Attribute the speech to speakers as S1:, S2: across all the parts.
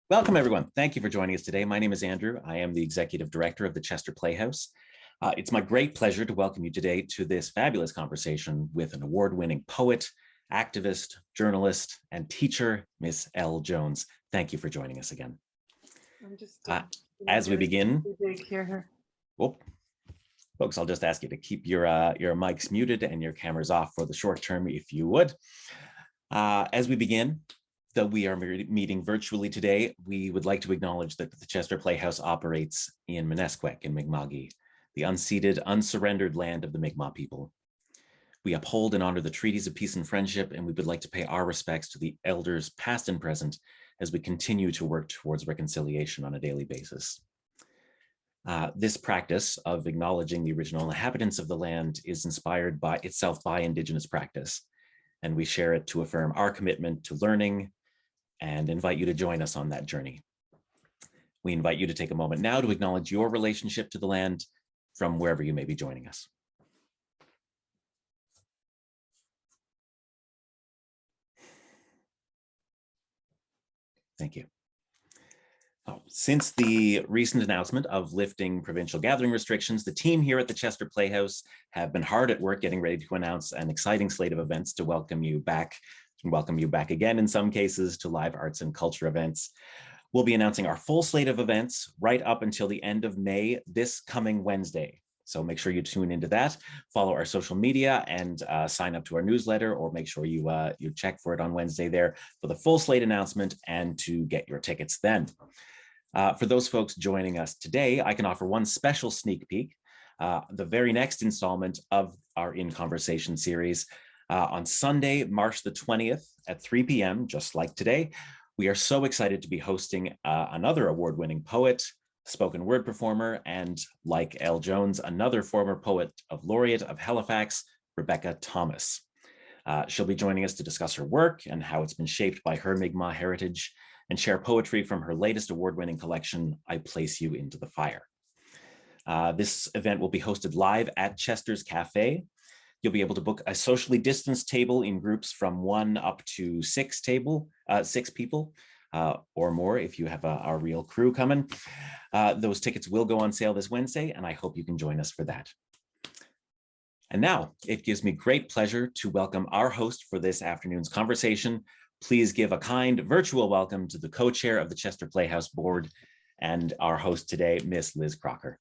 S1: Welcome, everyone. Thank you for joining us today. My name is Andrew. I am the Executive Director of the Chester Playhouse. It's my great pleasure to welcome you today to this fabulous conversation with an award-winning poet, activist, journalist, and teacher, Miss Elle Jones. Thank you for joining us again.
S2: I'm just
S1: as we begin,
S2: here.
S1: Well, folks, I'll just ask you to keep your mics muted and your cameras off for the short term, if you would. As we begin, though we are meeting virtually today, we would like to acknowledge that the Chester Playhouse operates in Mnesueck in Mi'kma'ki, the unceded, unsurrendered land of the Mi'kmaq people. We uphold and honor the treaties of peace and friendship, and we would like to pay our respects to the elders past and present as we continue to work towards reconciliation on a daily basis. This practice of acknowledging the original inhabitants of the land is inspired by itself by Indigenous practice, and we share it to affirm our commitment to learning and invite you to join us on that journey. We invite you to take a moment now to acknowledge your relationship to the land from wherever you may be joining us. Thank you. Since the recent announcement of lifting provincial gathering restrictions, the team here at the Chester Playhouse have been hard at work getting ready to announce an exciting slate of events to welcome you back again in some cases to live arts and culture events. We'll be announcing our full slate of events right up until the end of May, this coming Wednesday. So make sure you tune into that, follow our social media, and sign up to our newsletter, or make sure you check for it on Wednesday there for the full slate announcement and to get your tickets then. For those folks joining us today, I can offer one special sneak peek, the very next installment of our In Conversation series. On Sunday, March the 20th at 3 p.m., just like today, we are so excited to be hosting another award-winning poet, spoken word performer, and like Elle Jones, another former poet laureate of Halifax, Rebecca Thomas. She'll be joining us to discuss her work and how it's been shaped by her Mi'kmaq heritage and share poetry from her latest award-winning collection, I Place You Into the Fire. This event will be hosted live at Chester's Cafe. You'll be able to book a socially distanced table in groups from 1 up to 6 people, or more if you have a real crew coming. Those tickets will go on sale this Wednesday, and I hope you can join us for that. And now it gives me great pleasure to welcome our host for this afternoon's conversation. Please give a kind virtual welcome to the co-chair of the Chester Playhouse Board and our host today, Miss Liz Crocker.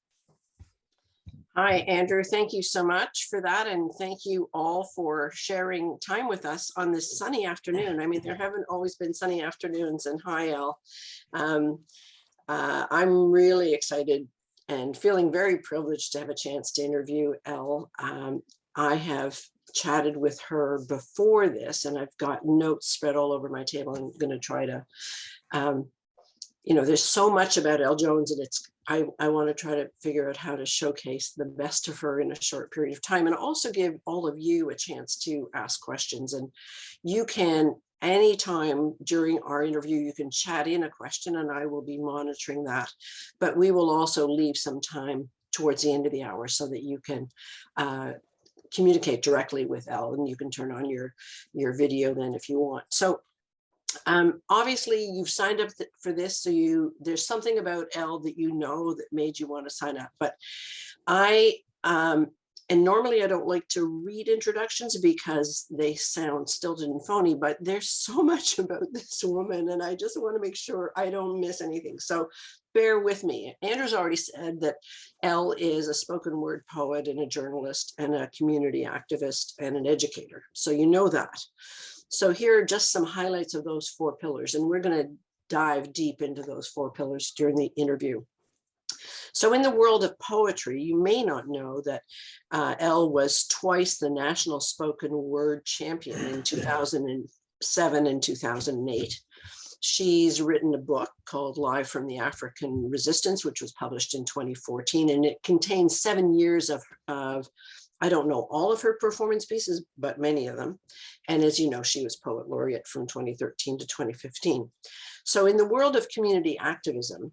S2: Hi, Andrew. Thank you so much for that. And thank you all for sharing time with us on this sunny afternoon. I mean, there haven't always been sunny afternoons. And hi, Elle. I'm really excited and feeling very privileged to have a chance to interview Elle. I have chatted with her before this, and I've got notes spread all over my table. I'm going to try to, there's so much about Elle Jones, and I want to try to figure out how to showcase the best of her in a short period of time, and also give all of you a chance to ask questions. And you can, anytime during our interview, you can chat in a question, and I will be monitoring that. But we will also leave some time towards the end of the hour so that you can communicate directly with Elle, and you can turn on your video then if you want. So obviously you've signed up for this, so there's something about Elle that you know that made you want to sign up. But and normally I don't like to read introductions because they sound stilted and phony, but there's so much about this woman, and I just want to make sure I don't miss anything. So bear with me. Andrew's already said that Elle is a spoken word poet and a journalist and a community activist and an educator. So you know that. So here are just some highlights of those 4 pillars, and we're going to dive deep into those 4 pillars during the interview. So in the world of poetry, you may not know that Elle was twice the national spoken word champion in 2007 and 2008. She's written a book called Live from the African Resistance, which was published in 2014, and it contains 7 years of I don't know all of her performance pieces, but many of them. And as you know, she was poet laureate from 2013 to 2015. So in the world of community activism,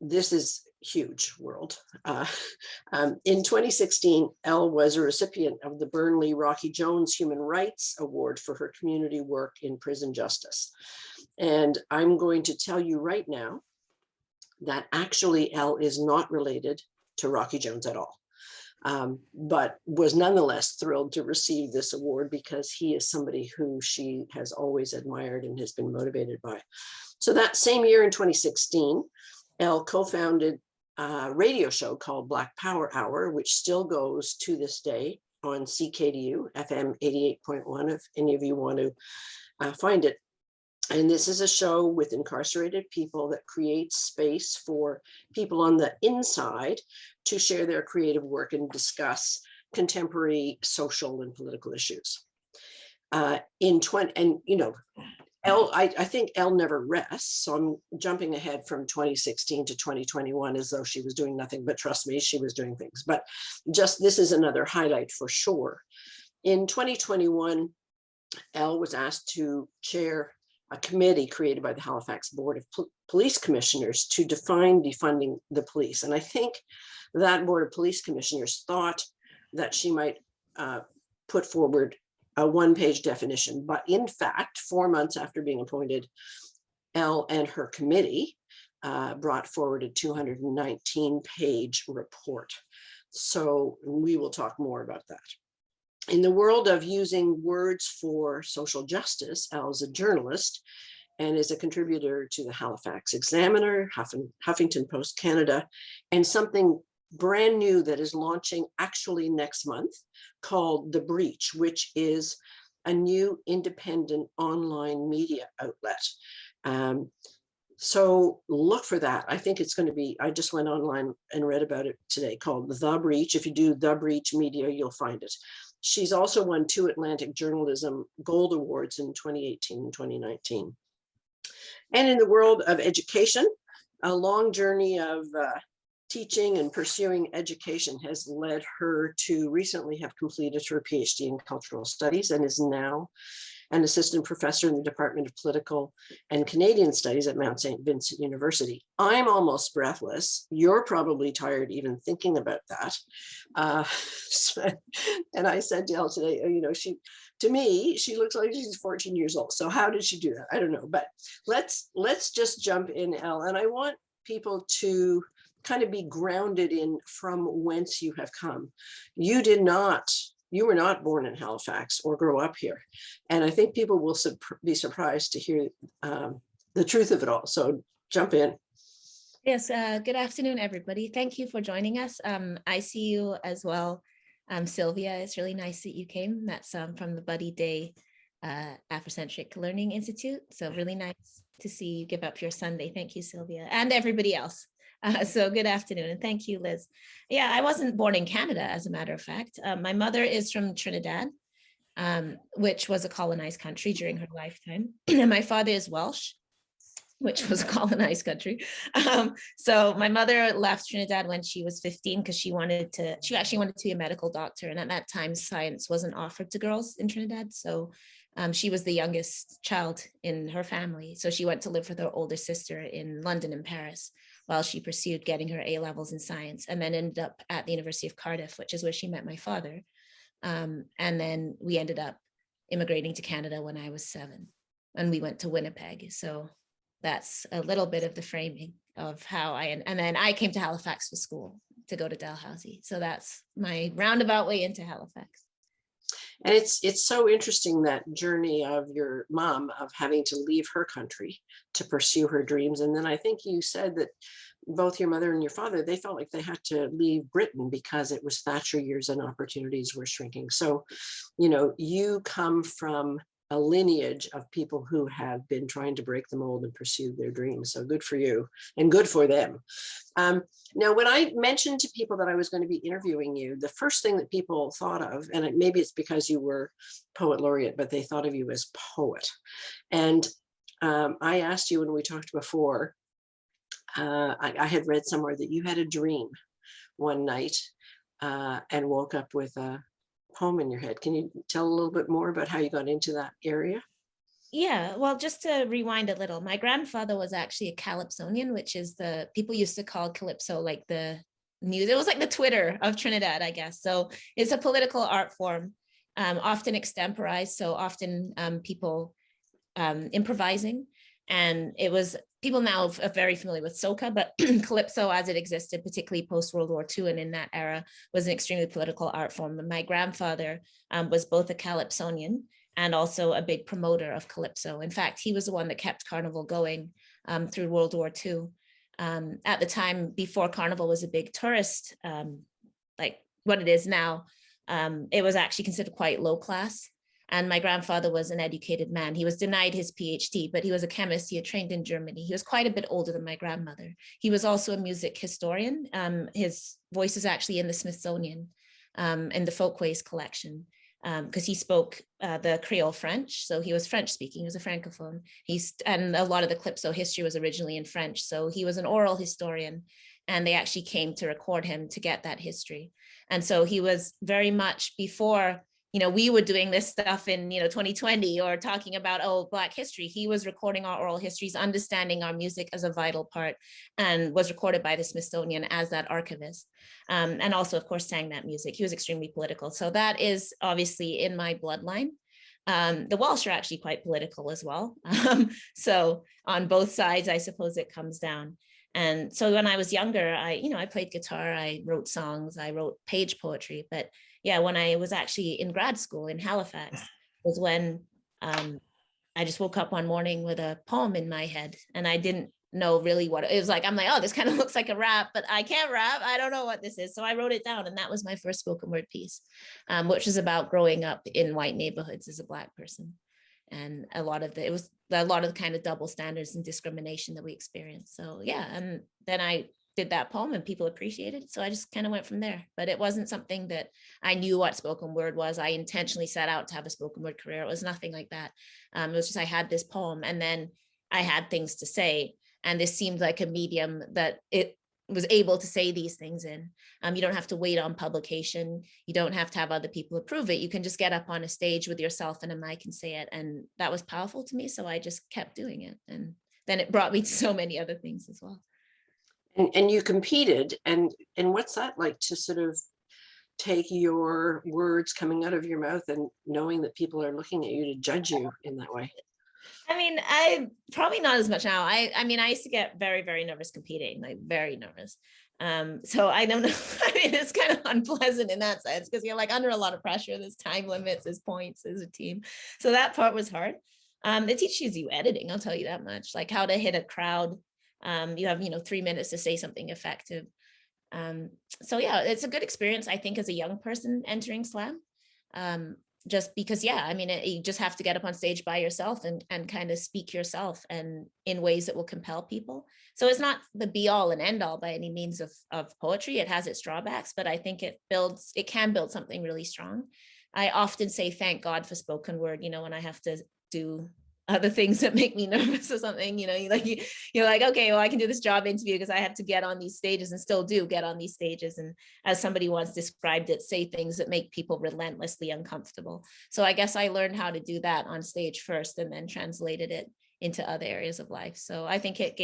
S2: this is huge world. In 2016, Elle was a recipient of the Burnley Rocky Jones Human Rights Award for her community work in prison justice. And I'm going to tell you right now that actually Elle is not related to Rocky Jones at all, but was nonetheless thrilled to receive this award because he is somebody who she has always admired and has been motivated by. So that same year in 2016, Elle co-founded a radio show called Black Power Hour, which still goes to this day on CKDU FM 88.1, if any of you want to find it. And this is a show with incarcerated people that creates space for people on the inside to share their creative work and discuss contemporary social and political issues. I think Elle never rests. So I'm jumping ahead from 2016 to 2021 as though she was doing nothing, but trust me, she was doing things. But just this is another highlight for sure. In 2021, Elle was asked to chair a committee created by the Halifax Board of Police Commissioners to define defunding the police. And I think that Board of Police Commissioners thought that she might put forward a one-page definition. But in fact, 4 months after being appointed, Elle and her committee brought forward a 219-page report. So we will talk more about that. In the world of using words for social justice, Elle is a journalist and is a contributor to the Halifax Examiner, Huffington Post Canada, and something brand new that is launching actually next month called The Breach, which is a new independent online media outlet. So look for that. I think it's going to be, I just went online and read about it today, called The Breach. If you do The Breach Media, you'll find it. She's also won 2 Atlantic Journalism Gold Awards in 2018 and 2019. And in the world of education, a long journey of teaching and pursuing education has led her to recently have completed her PhD in cultural studies and is now an assistant professor in the Department of Political and Canadian Studies at Mount St. Vincent University. I'm almost breathless. You're probably tired even thinking about that. And I said to Elle today, to me, she looks like she's 14 years old. So how did she do that? I don't know, but let's just jump in, Elle. And I want people to kind of be grounded in from whence you have come. You were not born in Halifax or grow up here. And I think people will be surprised to hear the truth of it all. So jump in.
S3: Yes, good afternoon, everybody. Thank you for joining us. I see you as well, Sylvia. It's really nice that you came. That's from the Buddy Day Afrocentric Learning Institute. So really nice to see you give up your Sunday. Thank you, Sylvia, and everybody else. So good afternoon, and thank you, Liz. Yeah, I wasn't born in Canada, as a matter of fact. My mother is from Trinidad, which was a colonized country during her lifetime. And my father is Welsh, which was a colonized country. So my mother left Trinidad when she was 15 because she actually wanted to be a medical doctor. And at that time, science wasn't offered to girls in Trinidad. So she was the youngest child in her family. So she went to live with her older sister in London and Paris while she pursued getting her A-levels in science, and then ended up at the University of Cardiff, which is where she met my father. And then we ended up immigrating to Canada when I was 7, and we went to Winnipeg. So that's a little bit of the framing of how and then I came to Halifax for school to go to Dalhousie. So that's my roundabout way into Halifax.
S2: And it's so interesting, that journey of your mom of having to leave her country to pursue her dreams. And then I think you said that both your mother and your father, they felt like they had to leave Britain because it was Thatcher years and opportunities were shrinking. So, you come from a lineage of people who have been trying to break the mold and pursue their dreams. So good for you and good for them. Now, when I mentioned to people that I was going to be interviewing you, the first thing that people thought of, and maybe it's because you were poet laureate, but they thought of you as poet. And I asked you when we talked before, I had read somewhere that you had a dream one night and woke up with a poem in your head. Can you tell a little bit more about how you got into that area?
S3: Yeah, well, just to rewind a little, my grandfather was actually a calypsonian, which is the people used to call calypso like the news. It was like the Twitter of Trinidad, I guess. So it's a political art form, often extemporized. So often people improvising. And it was, people now are very familiar with soca, but calypso as it existed, particularly post World War II and in that era, was an extremely political art form. And my grandfather was both a calypsonian and also a big promoter of calypso. In fact, he was the one that kept Carnival going through World War II. At the time, before Carnival was a big tourist, like what it is now, it was actually considered quite low class. And my grandfather was an educated man. He was denied his PhD, but he was a chemist. He had trained in Germany. He was quite a bit older than my grandmother. He was also a music historian. His voice is actually in the Smithsonian, in the Folkways collection, because he spoke the Creole French. So he was French speaking, he was a Francophone. And a lot of the Calypso history was originally in French. So he was an oral historian, and they actually came to record him to get that history. And so he was very much before, you know, we were doing this stuff in, you know, 2020 or talking about, oh, Black history. He was recording our oral histories, understanding our music as a vital part, and was recorded by the Smithsonian as that archivist. And also, of course, sang that music. He was extremely political. So that is obviously in my bloodline. The Welsh are actually quite political as well. So on both sides, I suppose it comes down. And so when I was younger, I played guitar, I wrote songs, I wrote page poetry, but yeah, when I was actually in grad school in Halifax was when I just woke up one morning with a poem in my head, and I didn't know really what it was like. I'm like, oh, this kind of looks like a rap, but I can't rap. I don't know what this is. So I wrote it down, and that was my first spoken word piece, which is about growing up in white neighborhoods as a Black person. And it was a lot of the kind of double standards and discrimination that we experienced. So yeah, and then I did that poem and people appreciated it. So I just kind of went from there, but it wasn't something that I knew what spoken word was. I intentionally set out to have a spoken word career. It was nothing like that. It was just, I had this poem and then I had things to say. And this seemed like a medium that it was able to say these things in. You don't have to wait on publication. You don't have to have other people approve it. You can just get up on a stage with yourself and a mic and say it. And that was powerful to me. So I just kept doing it. And then it brought me to so many other things as well.
S2: And you competed, and what's that like, to sort of take your words coming out of your mouth and knowing that people are looking at you to judge you in that way?
S3: I mean, I probably not as much now. I mean, I used to get very, very nervous competing, like very nervous. So I don't know. I mean, it's kind of unpleasant in that sense because you're like under a lot of pressure. There's time limits, there's points, there's a team. So that part was hard. It teaches you editing, I'll tell you that much, like how to hit a crowd. You have, 3 minutes to say something effective. So yeah, it's a good experience, I think, as a young person entering slam. Just because, yeah, I mean, you just have to get up on stage by yourself and kind of speak yourself and in ways that will compel people. So it's not the be all and end all by any means of poetry. It has its drawbacks, but I think it can build something really strong. I often say, thank God for spoken word, when I have to do other things that make me nervous or something, you're like, okay, well, I can do this job interview because I have to get on these stages and still do get on these stages. And as somebody once described it, say things that make people relentlessly uncomfortable. So I guess I learned how to do that on stage first and then translated it into other areas of life. So I think it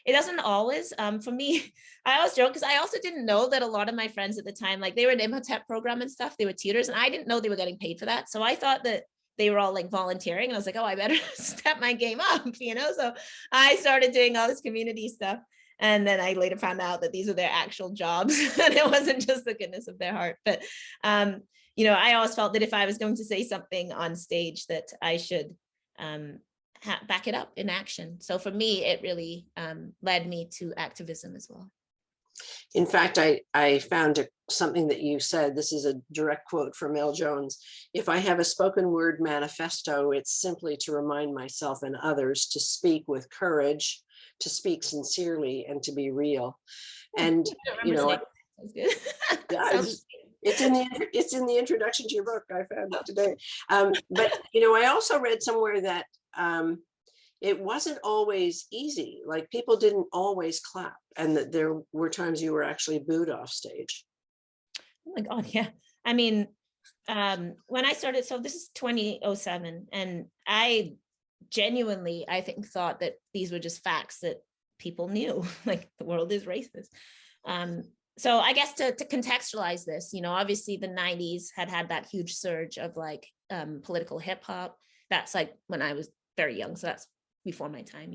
S3: doesn't always, for me, I always joke because I also didn't know that a lot of my friends at the time, like they were in Imhotep program and stuff, they were tutors, and I didn't know they were getting paid for that. So I thought that they were all like volunteering. And I was like, oh, I better step my game up, So I started doing all this community stuff. And then I later found out that these are their actual jobs and it wasn't just the goodness of their heart. But, I always felt that if I was going to say something on stage that I should back it up in action. So for me, it really led me to activism as well.
S2: In fact, I found something that you said. This is a direct quote from Mel Jones. If I have a spoken word manifesto, it's simply to remind myself and others to speak with courage, to speak sincerely, and to be real. And yeah, it's in the introduction to your book. I found it today. But I also read somewhere that it wasn't always easy. Like people didn't always clap, and that there were times you were actually booed off stage.
S3: Oh my God, yeah. I mean, when I started, so this is 2007, and I genuinely, I think, thought that these were just facts that people knew, like the world is racist. So I guess to contextualize this, obviously the 90s had that huge surge of like political hip hop. That's like when I was very young. So that's before my time,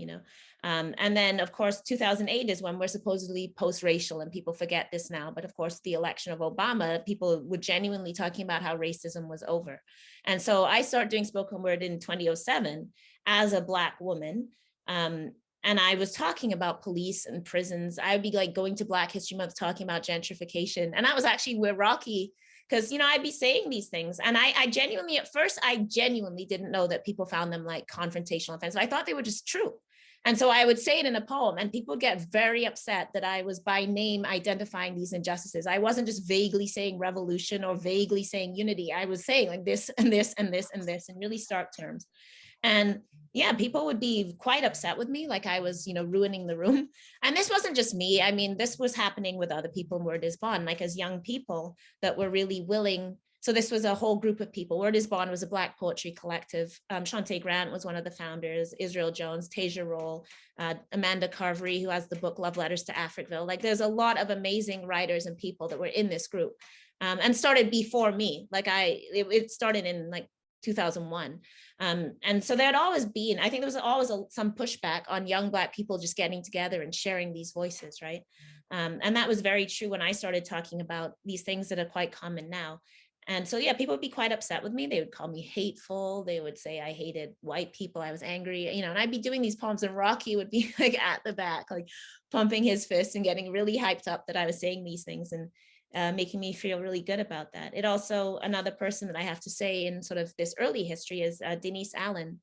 S3: and then of course 2008 is when we're supposedly post-racial, and people forget this now, but of course the election of Obama, people were genuinely talking about how racism was over. And so I started doing spoken word in 2007 as a Black woman, and I was talking about police and prisons. I would be like going to Black History Month talking about gentrification, and that was actually where Rocky, because I'd be saying these things, and I genuinely, at first I genuinely didn't know that people found them like confrontational offensive. I thought they were just true. And so I would say it in a poem, and people would get very upset that I was by name identifying these injustices. I wasn't just vaguely saying revolution or vaguely saying unity. I was saying like this and this and this and this in really stark terms. And yeah, people would be quite upset with me, like I was, ruining the room. And this wasn't just me. I mean, this was happening with other people in Word is Bond, like as young people that were really willing. So this was a whole group of people. Word is Bond was a Black poetry collective. Shante Grant was one of the founders, Israel Jones, Tasia Roll, Amanda Carvery, who has the book Love Letters to Africville. Like there's a lot of amazing writers and people that were in this group, and started before me. Like it started in like 2001. And so there had always been, I think there was always some pushback on young Black people just getting together and sharing these voices, right? And that was very true when I started talking about these things that are quite common now. And so, yeah, people would be quite upset with me. They would call me hateful. They would say I hated white people. I was angry, and I'd be doing these poems, and Rocky would be like at the back, like pumping his fist and getting really hyped up that I was saying these things, and making me feel really good about that. It also, another person that I have to say in sort of this early history is Denise Allen,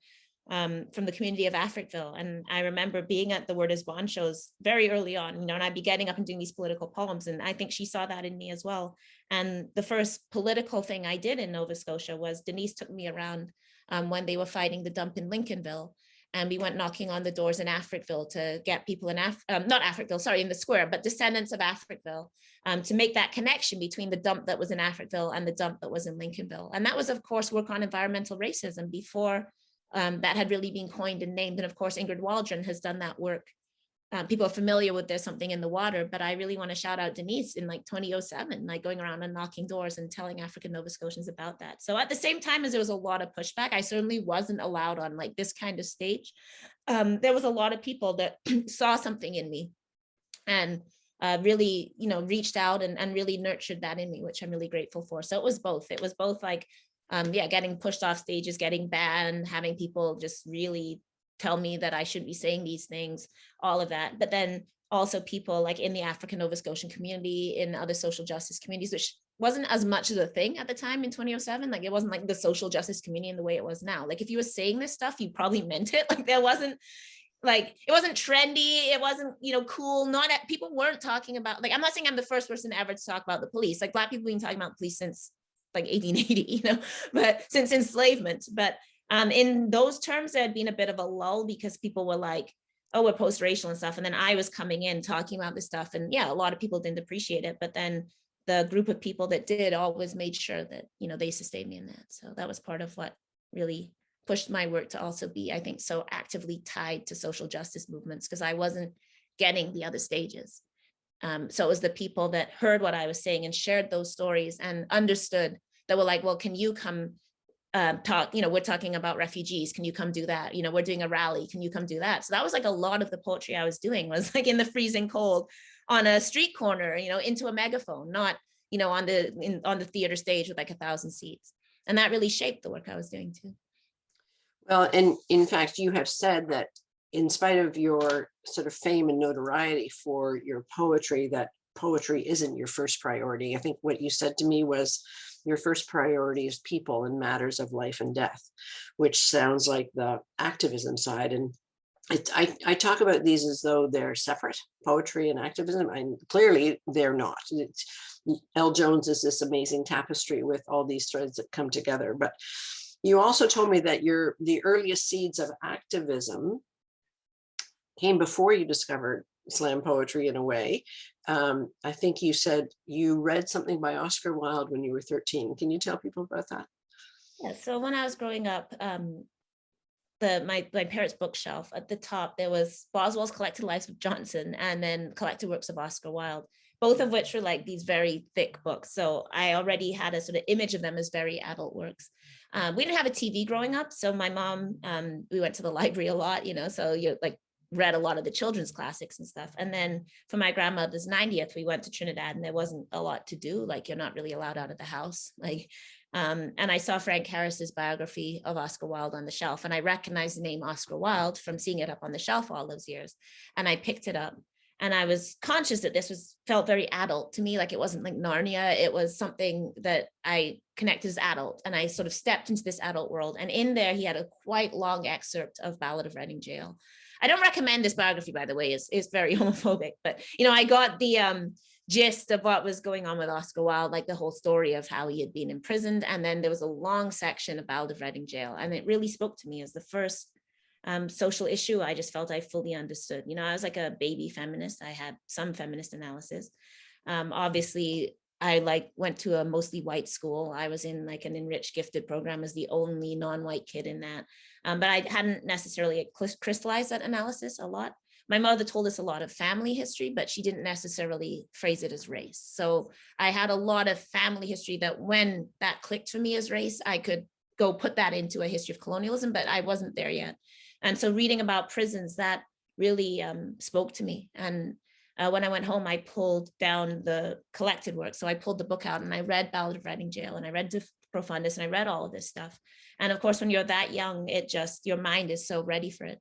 S3: from the community of Africville. And I remember being at the Word is Bond shows very early on, and I'd be getting up and doing these political poems. And I think she saw that in me as well. And the first political thing I did in Nova Scotia was Denise took me around when they were fighting the dump in Lincolnville. And we went knocking on the doors in Africville to get people in not Africville, sorry, in the square, but descendants of Africville, to make that connection between the dump that was in Africville and the dump that was in Lincolnville. And that was, of course, work on environmental racism before that had really been coined and named. And of course, Ingrid Waldron has done that work. People are familiar with There's Something in the Water, but I really want to shout out Denise in like 2007, like going around and knocking doors and telling African Nova Scotians about that. So at the same time as there was a lot of pushback, I certainly wasn't allowed on like this kind of stage. There was a lot of people that saw something in me and really, reached out and really nurtured that in me, which I'm really grateful for. So it was both like, getting pushed off stages, getting banned, having people just really tell me that I shouldn't be saying these things, all of that. But then also people like in the African Nova Scotian community, in other social justice communities, which wasn't as much of a thing at the time in 2007. Like it wasn't like the social justice community in the way it was now. Like if you were saying this stuff, you probably meant it. Like there wasn't, like it wasn't trendy, it wasn't cool. People weren't talking about, like, I'm not saying I'm the first person ever to talk about the police. Like Black people have been talking about police since like 1880, but since enslavement. But in those terms, there had been a bit of a lull because people were like, oh, we're post-racial and stuff. And then I was coming in talking about this stuff, and yeah, a lot of people didn't appreciate it. But then the group of people that did always made sure that they sustained me in that. So that was part of what really pushed my work to also be, I think, so actively tied to social justice movements, because I wasn't getting the other stages. So it was the people that heard what I was saying and shared those stories and understood, that were like, well, can you come talk, we're talking about refugees, can you come do that? We're doing a rally, can you come do that? So that was like a lot of the poetry I was doing was like in the freezing cold on a street corner, into a megaphone, not, on the theater stage with like 1,000 seats. And that really shaped the work I was doing too.
S2: Well, and in fact, you have said that in spite of your sort of fame and notoriety for your poetry, that poetry isn't your first priority. I think what you said to me was your first priority is people and matters of life and death, which sounds like the activism side. And I talk about these as though they're separate, poetry and activism, and clearly they're not. Elle Jones is this amazing tapestry with all these threads that come together. But you also told me that the earliest seeds of activism came before you discovered slam poetry in a way. I think you said you read something by Oscar Wilde when you were 13. Can you tell people about that?
S3: Yeah, so when I was growing up, my parents' bookshelf, at the top there was Boswell's Collected Lives of Johnson and then Collected Works of Oscar Wilde. both of which were like these very thick books. So I already had a sort of image of them as very adult works. We didn't have a TV growing up. So my mom, we went to the library a lot, so you like read a lot of the children's classics and stuff. And then for my grandmother's 90th, we went to Trinidad and there wasn't a lot to do. Like you're not really allowed out of the house. And I saw Frank Harris's biography of Oscar Wilde on the shelf, and I recognized the name Oscar Wilde from seeing it up on the shelf all those years. And I picked it up. And I was conscious that this felt very adult to me. Like it wasn't like Narnia. It was something that I connected as adult. And I sort of stepped into this adult world. And in there, he had a quite long excerpt of Ballad of Reading Gaol. I don't recommend this biography, by the way. It's very homophobic. But, I got the gist of what was going on with Oscar Wilde, like the whole story of how he had been imprisoned. And then there was a long section of Ballad of Reading Gaol. And it really spoke to me as the first social issue. I just felt I fully understood. I was like a baby feminist. I had some feminist analysis. Obviously, I went to a mostly white school. I was in like an enriched gifted program as the only non-white kid in that. But I hadn't necessarily crystallized that analysis a lot. My mother told us a lot of family history, but she didn't necessarily phrase it as race. So I had a lot of family history that when that clicked for me as race, I could go put that into a history of colonialism, but I wasn't there yet. And so reading about prisons, that really spoke to me. And when I went home, I pulled down the collected work. So I pulled the book out and I read Ballad of Reading Gaol and I read De Profundis and I read all of this stuff. And of course, when you're that young, your mind is so ready for it.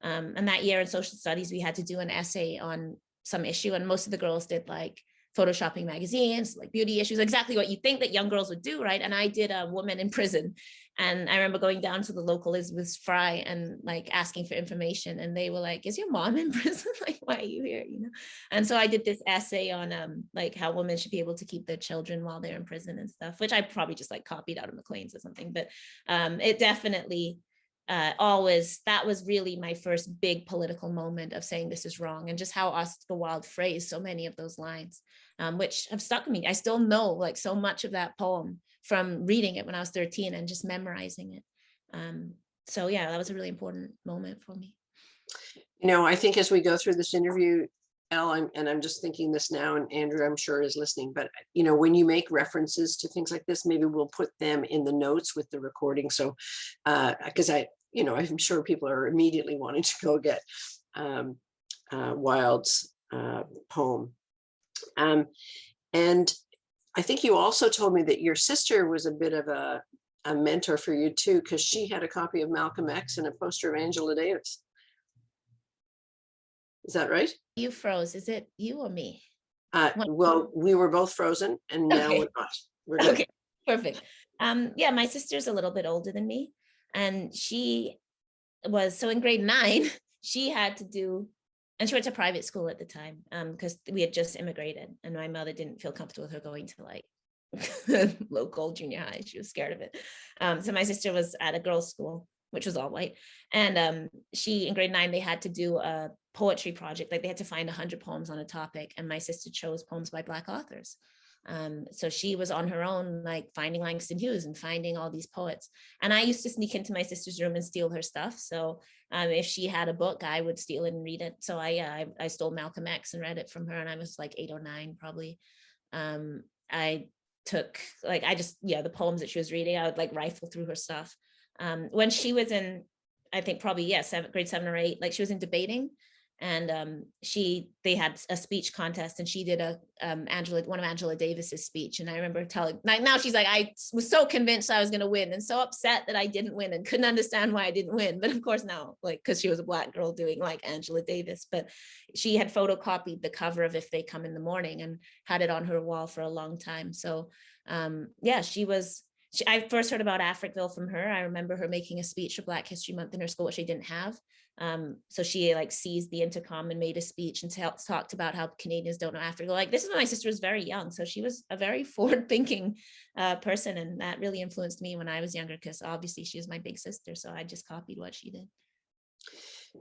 S3: And that year in social studies, we had to do an essay on some issue. And most of the girls did like photoshopping magazines, like beauty issues, exactly what you think that young girls would do, right? And I did a woman in prison. And I remember going down to the local Elizabeth's Fry and like asking for information. And they were like, is your mom in prison? Like, why are you here? And so I did this essay on like how women should be able to keep their children while they're in prison and stuff, which I probably just like copied out of Maclean's or something. But it definitely that was really my first big political moment of saying this is wrong, and just how Oscar Wilde phrased so many of those lines, which have stuck with me. I still know like so much of that poem from reading it when I was 13 and just memorizing it. So yeah, that was a really important moment for me.
S2: I think as we go through this interview, Elle, I'm just thinking this now, and Andrew, I'm sure, is listening, but when you make references to things like this, maybe we'll put them in the notes with the recording. So because I'm sure people are immediately wanting to go get Wilde's poem. And I think you also told me that your sister was a bit of a mentor for you too, because she had a copy of Malcolm X and a poster of Angela Davis. Is that right?
S3: You froze. Is it you or me?
S2: Well, we were both frozen, and now we're not. We're good.
S3: Okay, perfect. Yeah, my sister's a little bit older than me, and she was, so in grade 9, she had to do, and she went to private school at the time because we had just immigrated, and my mother didn't feel comfortable with her going to like local junior high. She was scared of it. So my sister was at a girls' school, which was all white. And she, in grade 9, they had to do a poetry project. Like they had to find 100 poems on a topic. And my sister chose poems by Black authors. So she was on her own, like finding Langston Hughes and finding all these poets. And I used to sneak into my sister's room and steal her stuff. So if she had a book, I would steal it and read it. So I stole Malcolm X and read it from her. And I was like 8 or 9, probably. I took like, the poems that she was reading, I would like rifle through her stuff. When she was in, I think probably, grade 7 or 8, like she was in debating, and they had a speech contest, and she did one of Angela Davis's speech. And I remember telling, now she's like, I was so convinced I was going to win and so upset that I didn't win and couldn't understand why I didn't win. But of course now, like, because she was a Black girl doing like Angela Davis, but she had photocopied the cover of If They Come in the Morning and had it on her wall for a long time. So I first heard about Africville from her. I remember her making a speech for Black History Month in her school, which she didn't have. So she like seized the intercom and made a speech and talked about how Canadians don't know Africa. Like, this is when my sister was very young. So she was a very forward-thinking person. And that really influenced me when I was younger, because obviously she was my big sister. So I just copied what she did.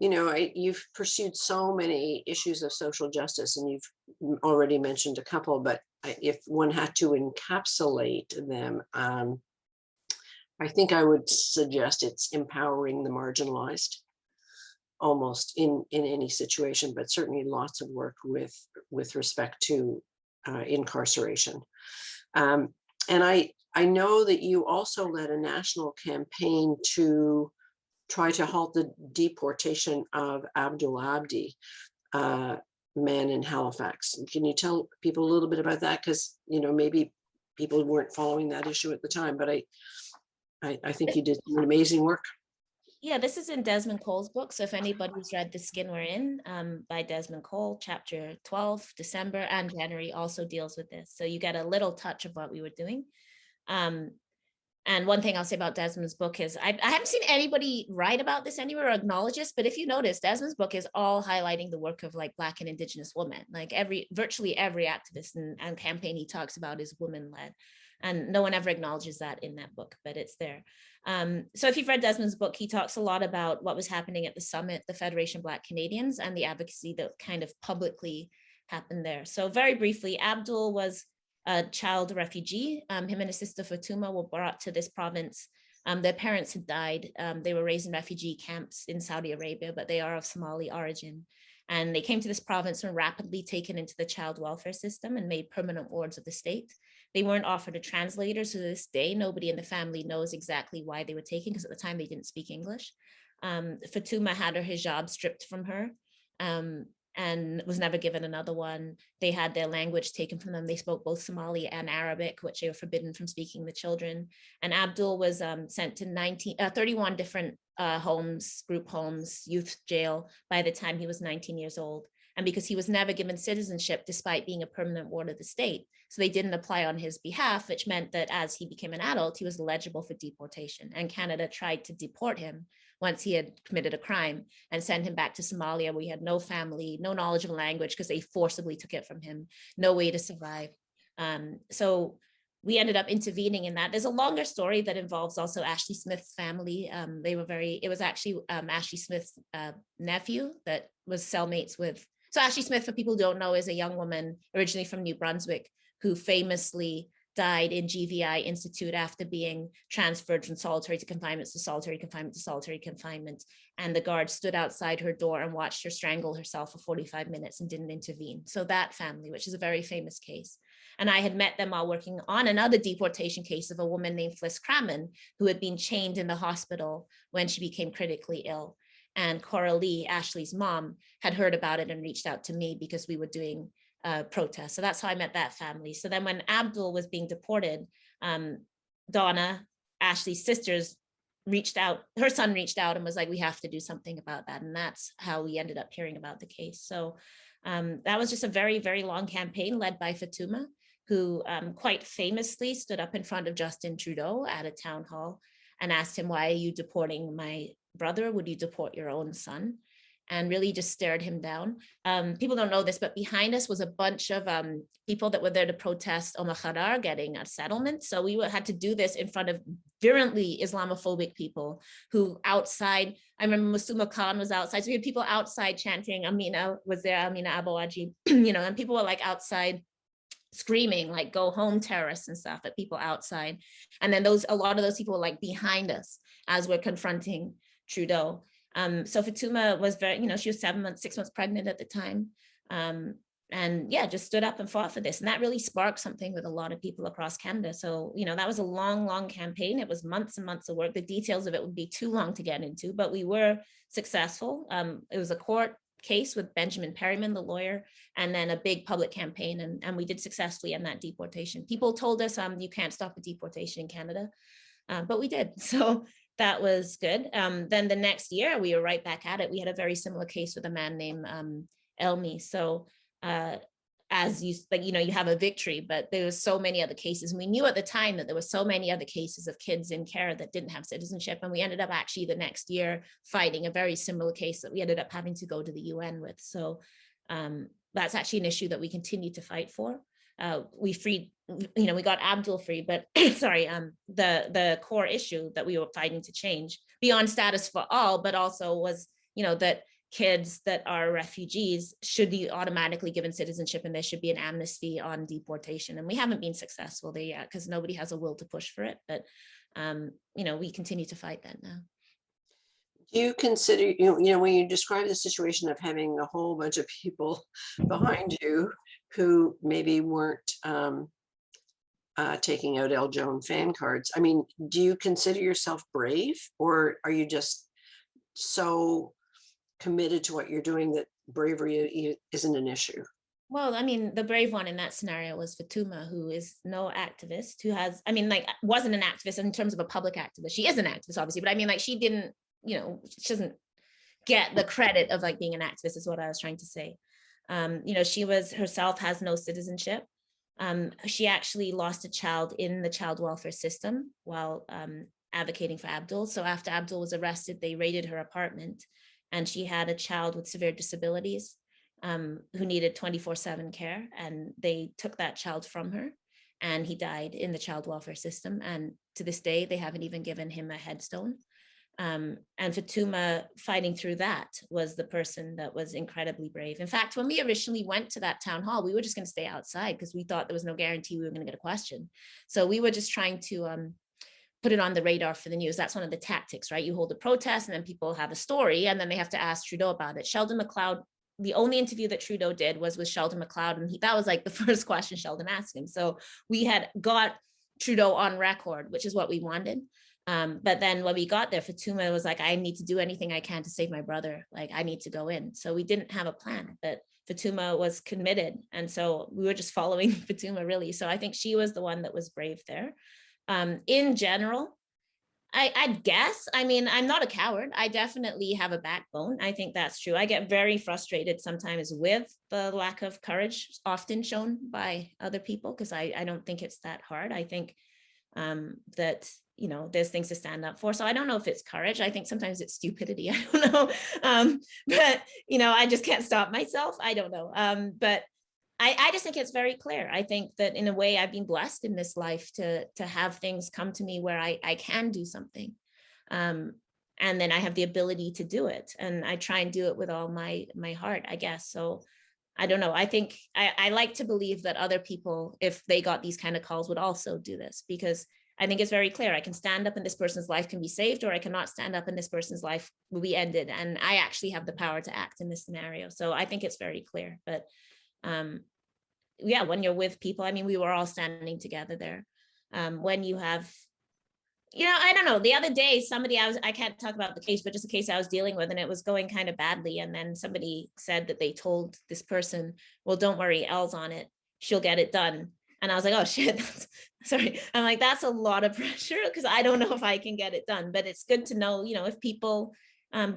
S2: You've pursued so many issues of social justice, and you've already mentioned a couple, but if one had to encapsulate them, I think I would suggest it's empowering the marginalized, almost in any situation, but certainly lots of work with respect to incarceration. And I know that you also led a national campaign to try to halt the deportation of Abdul Abdi, man in Halifax. Can you tell people a little bit about that? Because, you know, maybe people weren't following that issue at the time, but I think you did some amazing work.
S3: Yeah, this is in Desmond Cole's book. So if anybody's read The Skin We're In by Desmond Cole, chapter 12, December and January also deals with this. So you get a little touch of what we were doing. And one thing I'll say about Desmond's book is I haven't seen anybody write about this anywhere or acknowledge this, but if you notice, Desmond's book is all highlighting the work of like Black and Indigenous women. Like virtually every activist and campaign he talks about is woman-led. And no one ever acknowledges that in that book, but it's there. So if you've read Desmond's book, he talks a lot about what was happening at the summit, the Federation of Black Canadians, and the advocacy that kind of publicly happened there. So very briefly, Abdul was a child refugee. Him and his sister Fatuma were brought to this province. Their parents had died. They were raised in refugee camps in Saudi Arabia, but they are of Somali origin. And they came to this province and were rapidly taken into the child welfare system and made permanent wards of the state. They weren't offered a translator, so to this day, nobody in the family knows exactly why they were taken, because at the time they didn't speak English. Fatuma had her hijab stripped from her and was never given another one. They had their language taken from them. They spoke both Somali and Arabic, which they were forbidden from speaking to the children. And Abdul was sent to 31 different homes, group homes, youth jail by the time he was 19 years old. And because he was never given citizenship despite being a permanent ward of the state, so they didn't apply on his behalf, which meant that as he became an adult, he was eligible for deportation. And Canada tried to deport him once he had committed a crime and send him back to Somalia, where he had no family, no knowledge of language because they forcibly took it from him, no way to survive. So we ended up intervening in that. There's a longer story that involves also Ashley Smith's family. It was actually Ashley Smith's nephew that was cellmates with. So Ashley Smith, for people who don't know, is a young woman originally from New Brunswick who famously died in GVI Institute after being transferred from solitary to confinement to solitary confinement to solitary confinement. And the guard stood outside her door and watched her strangle herself for 45 minutes and didn't intervene. So that family, which is a very famous case. And I had met them while working on another deportation case of a woman named Fliss Cramen, who had been chained in the hospital when she became critically ill. And Coralie, Ashley's mom, had heard about it and reached out to me because we were doing protests. So that's how I met that family. So then when Abdul was being deported, Donna, Ashley's sisters, reached out, her son reached out and was like, we have to do something about that. And that's how we ended up hearing about the case. So that was just a very, very long campaign led by Fatuma, who quite famously stood up in front of Justin Trudeau at a town hall and asked him, why are you deporting my brother? Would you deport your own son? And really just stared him down. People don't know this, but behind us was a bunch of people that were there to protest Omar Khadar getting a settlement. So we had to do this in front of virulently Islamophobic people who outside, I remember Musuma Khan was outside. So we had people outside chanting, Amina was there, Amina Abawaji, and people were like outside screaming like go home terrorists and stuff at people outside. And then a lot of those people were like behind us as we're confronting Trudeau. So Fatuma was very, she was 6 months pregnant at the time. And yeah, just stood up and fought for this. And that really sparked something with a lot of people across Canada. So, that was a long, long campaign. It was months and months of work. The details of it would be too long to get into, but we were successful. It was a court case with Benjamin Perryman, the lawyer, and then a big public campaign. And we did successfully end that deportation. People told us, you can't stop a deportation in Canada, but we did. So that was good. Then the next year we were right back at it. We had a very similar case with a man named Elmi. So as you have a victory, but there was so many other cases. And we knew at the time that there were so many other cases of kids in care that didn't have citizenship. And we ended up actually the next year fighting a very similar case that we ended up having to go to the UN with. So that's actually an issue that we continue to fight for. We freed, we got Abdul free, but sorry, the core issue that we were fighting to change beyond status for all, but also was, that kids that are refugees should be automatically given citizenship and there should be an amnesty on deportation. And we haven't been successful there yet because nobody has a will to push for it. But, we continue to fight that now.
S2: Do you consider, when you describe the situation of having a whole bunch of people behind you who maybe weren't taking out El Joan fan cards. I mean, do you consider yourself brave, or are you just so committed to what you're doing that bravery isn't an issue?
S3: Well, I mean, the brave one in that scenario was Fatuma, who is no activist, who has, I mean, like, wasn't an activist in terms of a public activist. She is an activist, obviously, but I mean, like, she didn't, you know, she doesn't get the credit of like being an activist, is what I was trying to say. You know, she was herself has no citizenship. She actually lost a child in the child welfare system while advocating for Abdul. So after Abdul was arrested, they raided her apartment, and she had a child with severe disabilities who needed 24/7 care, and they took that child from her, and he died in the child welfare system. And to this day, they haven't even given him a headstone. And Fatuma, fighting through that, was the person that was incredibly brave. In fact, when we originally went to that town hall, we were just going to stay outside because we thought there was no guarantee we were going to get a question. So we were just trying to put it on the radar for the news. That's one of the tactics, right? You hold a protest and then people have a story and then they have to ask Trudeau about it. Sheldon McLeod, the only interview that Trudeau did was with Sheldon McLeod, and that was like the first question Sheldon asked him. So we had got Trudeau on record, which is what we wanted. But then when we got there, Fatuma was like, I need to do anything I can to save my brother. Like, I need to go in. So we didn't have a plan, but Fatuma was committed. And so we were just following Fatuma, really. So I think she was the one that was brave there. In general, I'd guess, I mean, I'm not a coward. I definitely have a backbone. I think that's true. I get very frustrated sometimes with the lack of courage often shown by other people, because I don't think it's that hard. I think that, you know, there's things to stand up for. So I don't know if it's courage. I think sometimes it's stupidity. I don't know. But, you know, I just can't stop myself. I don't know. But I just think it's very clear. I think that in a way I've been blessed in this life to have things come to me where I can do something. And then I have the ability to do it. And I try and do it with all my heart, I guess. So I don't know. I think I like to believe that other people, if they got these kind of calls, would also do this, because I think it's very clear. I can stand up and this person's life can be saved, or I cannot stand up and this person's life will be ended. And I actually have the power to act in this scenario. So I think it's very clear. But yeah, when you're with people, I mean, we were all standing together there. When you have, you know, I don't know, the other day, I can't talk about the case, but just a case I was dealing with, and it was going kind of badly. And then somebody said that they told this person, well, don't worry, Elle's on it, she'll get it done. And I was like, oh shit, sorry. I'm like, that's a lot of pressure, because I don't know if I can get it done. But it's good to know, you know, if people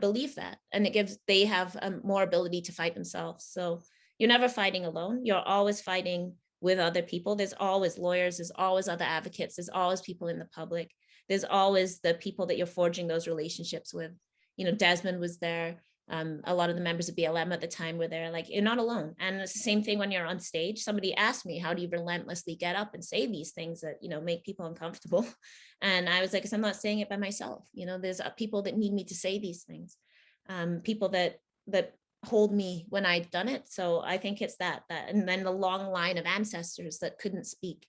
S3: believe that, and they have more ability to fight themselves. So you're never fighting alone. You're always fighting with other people. There's always lawyers, there's always other advocates, there's always people in the public. There's always the people that you're forging those relationships with. You know, Desmond was there. A lot of the members of BLM at the time were there. Like, you're not alone. And it's the same thing when you're on stage. Somebody asked me, how do you relentlessly get up and say these things that, you know, make people uncomfortable? And I was like, 'cause I'm not saying it by myself. You know, there's people that need me to say these things. People that hold me when I've done it. So I think it's that, and then the long line of ancestors that couldn't speak,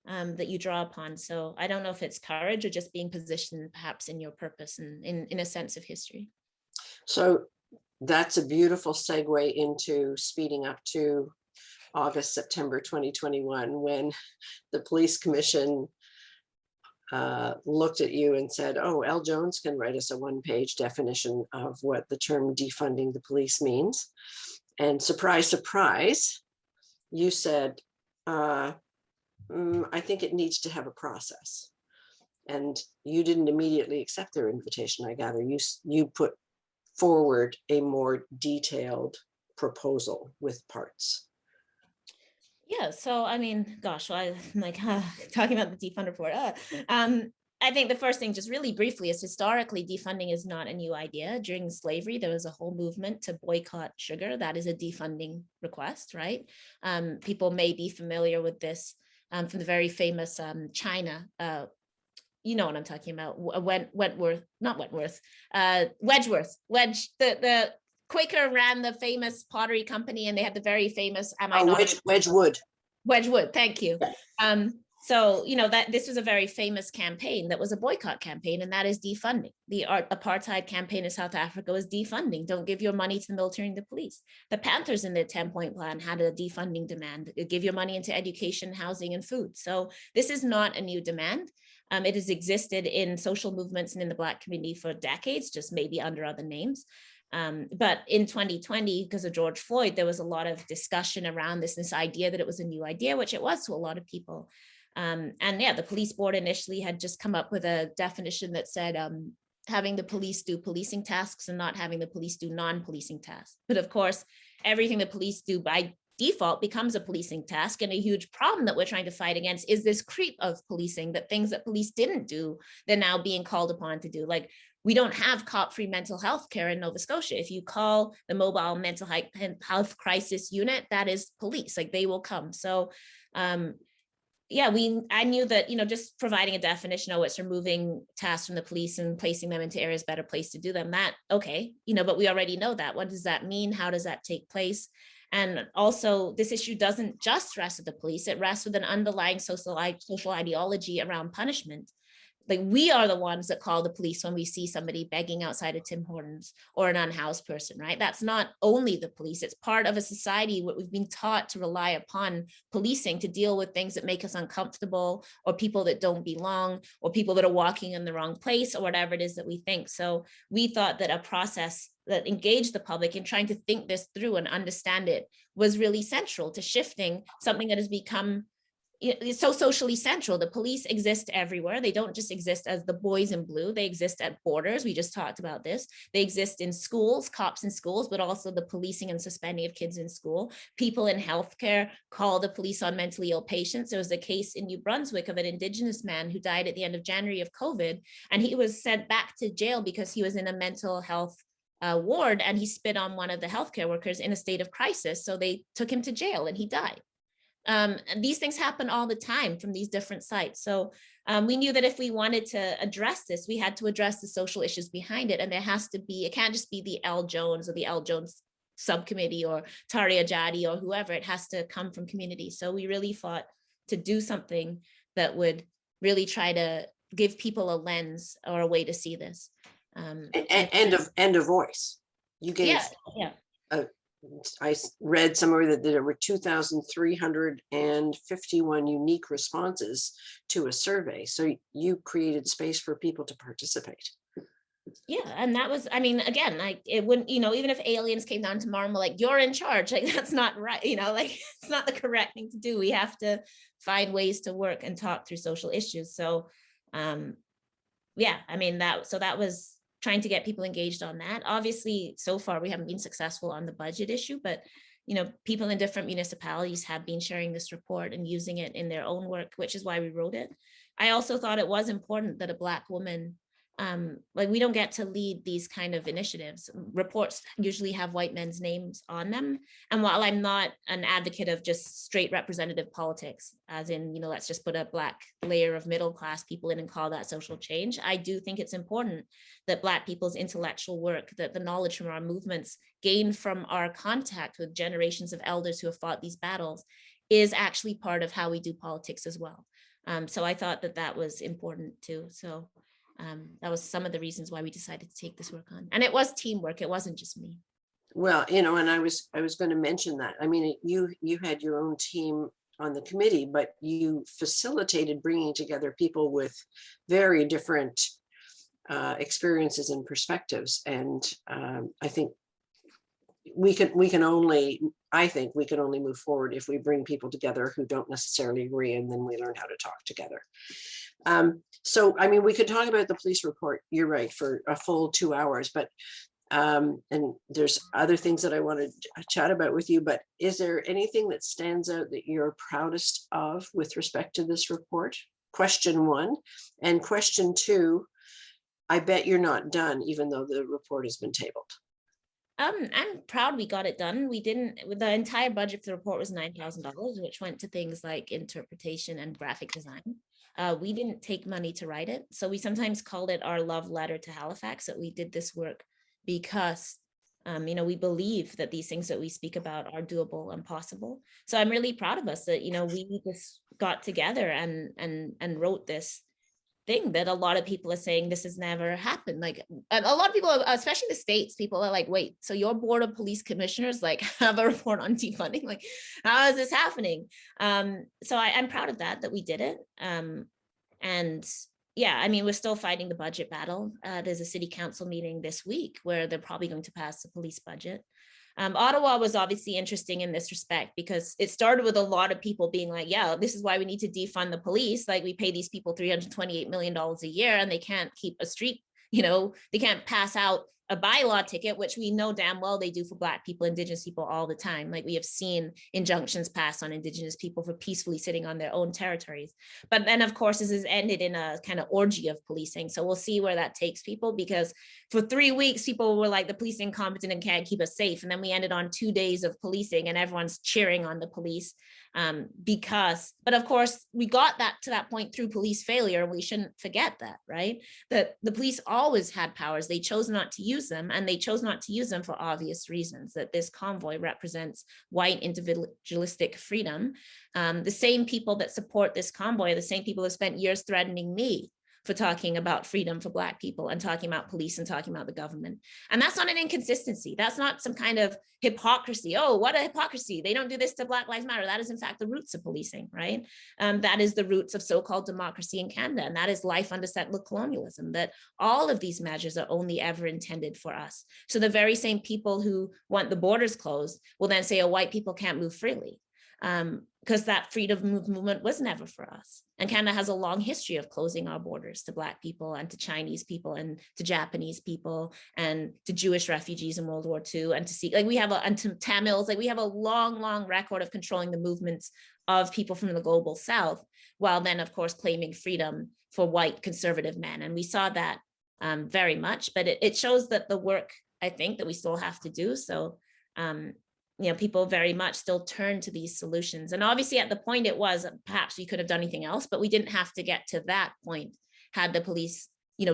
S3: that you draw upon. So I don't know if it's courage or just being positioned perhaps in your purpose and in a sense of history.
S2: So that's a beautiful segue into speeding up to August, September 2021, when the police commission looked at you and said, oh, Elle Jones can write us a one-page definition of what the term defunding the police means. And surprise, surprise, you said, I think it needs to have a process. And you didn't immediately accept their invitation, I gather. You put forward a more detailed proposal with parts.
S3: Yeah, so I mean, gosh, I'm like talking about the defund report. I think the first thing, just really briefly, is historically defunding is not a new idea. During slavery, there was a whole movement to boycott sugar. That is a defunding request, right? People may be familiar with this from the very famous China. You know what I'm talking about? Wedgworth. The Quaker ran the famous pottery company, and they had the very famous,
S2: Wedgwood.
S3: Wedgwood, thank you. So, that this was a very famous campaign that was a boycott campaign, and that is defunding. The apartheid campaign in South Africa was defunding. Don't give your money to the military and the police. The Panthers in their 10-point plan had a defunding demand. Give your money into education, housing, and food. So this is not a new demand. It has existed in social movements and in the Black community for decades, just maybe under other names. But in 2020, because of George Floyd, there was a lot of discussion around this idea that it was a new idea, which it was to a lot of people. And yeah, the police board initially had just come up with a definition that said having the police do policing tasks and not having the police do non-policing tasks. But of course, everything the police do by default becomes a policing task. And a huge problem that we're trying to fight against is this creep of policing, that things that police didn't do, they're now being called upon to do. Like, we don't have cop-free mental health care in Nova Scotia. If you call the mobile mental health crisis unit, that is police, like they will come. So yeah, I knew that, just providing a definition, it's removing tasks from the police and placing them into areas better place to do them, that, okay, but we already know that. What does that mean? How does that take place? And also, this issue doesn't just rest with the police, it rests with an underlying social ideology around punishment. Like, we are the ones that call the police when we see somebody begging outside of Tim Hortons or an unhoused person, right? That's not only the police, it's part of a society where we've been taught to rely upon policing to deal with things that make us uncomfortable, or people that don't belong, or people that are walking in the wrong place, or whatever it is that we think. So we thought that a process that engaged the public in trying to think this through and understand it was really central to shifting something that has become it's so socially central. The police exist everywhere. They don't just exist as the boys in blue. They exist at borders. We just talked about this. They exist in schools, cops in schools, but also the policing and suspending of kids in school. People in healthcare call the police on mentally ill patients. There was a case in New Brunswick of an Indigenous man who died at the end of January of COVID, and he was sent back to jail because he was in a mental health ward, and he spit on one of the healthcare workers in a state of crisis. So they took him to jail and he died. And these things happen all the time from these different sites. So we knew that if we wanted to address this, we had to address the social issues behind it. And there has to be, it can't just be the L. Jones or the L. Jones subcommittee or Taria Jadi or whoever. It has to come from community. So we really fought to do something that would really try to give people a lens or a way to see this.
S2: And a voice. You gave I read somewhere that there were 2,351 unique responses to a survey. So you created space for people to participate.
S3: Yeah, and that was, I mean, again, like, it wouldn't, even if aliens came down tomorrow and were like, you're in charge, like, that's not right, like, it's not the correct thing to do. We have to find ways to work and talk through social issues. So yeah, I mean, that was trying to get people engaged on that. Obviously, so far we haven't been successful on the budget issue, but people in different municipalities have been sharing this report and using it in their own work, which is why we wrote it. I also thought it was important that a Black woman, like, we don't get to lead these kind of initiatives. Reports usually have white men's names on them. And while I'm not an advocate of just straight representative politics, as in, let's just put a Black layer of middle class people in and call that social change, I do think it's important that Black people's intellectual work, that the knowledge from our movements gained from our contact with generations of elders who have fought these battles, is actually part of how we do politics as well. So I thought that was important too. So that was some of the reasons why we decided to take this work on. And it was teamwork. It wasn't just me.
S2: Well, and I was going to mention that. I mean, you had your own team on the committee, but you facilitated bringing together people with very different experiences and perspectives. And I think we can only move forward if we bring people together who don't necessarily agree, and then we learn how to talk together. So, I mean, we could talk about the police report, you're right, for a full 2 hours, but and there's other things that I want to chat about with you, but is there anything that stands out that you're proudest of with respect to this report? Question one. And question two, I bet you're not done, even though the report has been tabled.
S3: I'm proud we got it done. The entire budget for the report was $9,000, which went to things like interpretation and graphic design. We didn't take money to write it. So we sometimes called it our love letter to Halifax, that we did this work because We believe that these things that we speak about are doable and possible. So I'm really proud of us that, we just got together and wrote this thing that a lot of people are saying this has never happened. Like a lot of people, especially the States, people are like, wait, so your board of police commissioners like have a report on defunding? Like, how is this happening? So I'm proud of that we did it. And yeah, I mean, we're still fighting the budget battle. There's a city council meeting this week where they're probably going to pass the police budget. Ottawa was obviously interesting in this respect because it started with a lot of people being like, yeah, this is why we need to defund the police. Like, we pay these people $328 million a year and they can't keep a street, they can't pass out a bylaw ticket, which we know damn well they do for Black people, Indigenous people all the time. Like, we have seen injunctions passed on Indigenous people for peacefully sitting on their own territories. But then, of course, this has ended in a kind of orgy of policing. So we'll see where that takes people, because for 3 weeks, people were like, the police incompetent and can't keep us safe. And then we ended on 2 days of policing and everyone's cheering on the police. But of course, we got that to that point through police failure, and we shouldn't forget that, right? That the police always had powers. They chose not to use them, and they chose not to use them for obvious reasons, that this convoy represents white individualistic freedom. The same people that support this convoy are the same people that spent years threatening me for talking about freedom for Black people and talking about police and talking about the government. And that's not an inconsistency. That's not some kind of hypocrisy. Oh, what a hypocrisy. They don't do this to Black Lives Matter. That is in fact the roots of policing, right? That is the roots of so-called democracy in Canada. And that is life under settler colonialism, that all of these measures are only ever intended for us. So the very same people who want the borders closed will then say, oh, white people can't move freely. Because that freedom movement was never for us. And Canada has a long history of closing our borders to Black people and to Chinese people and to Japanese people and to Jewish refugees in World War II and to Sikh, and to Tamils, we have a long, long record of controlling the movements of people from the global South, while then, of course, claiming freedom for white conservative men. And we saw that very much, but it shows that the work, I think, that we still have to do. So, people very much still turn to these solutions. And obviously at the point it was, perhaps we could have done anything else, but we didn't have to get to that point had the police,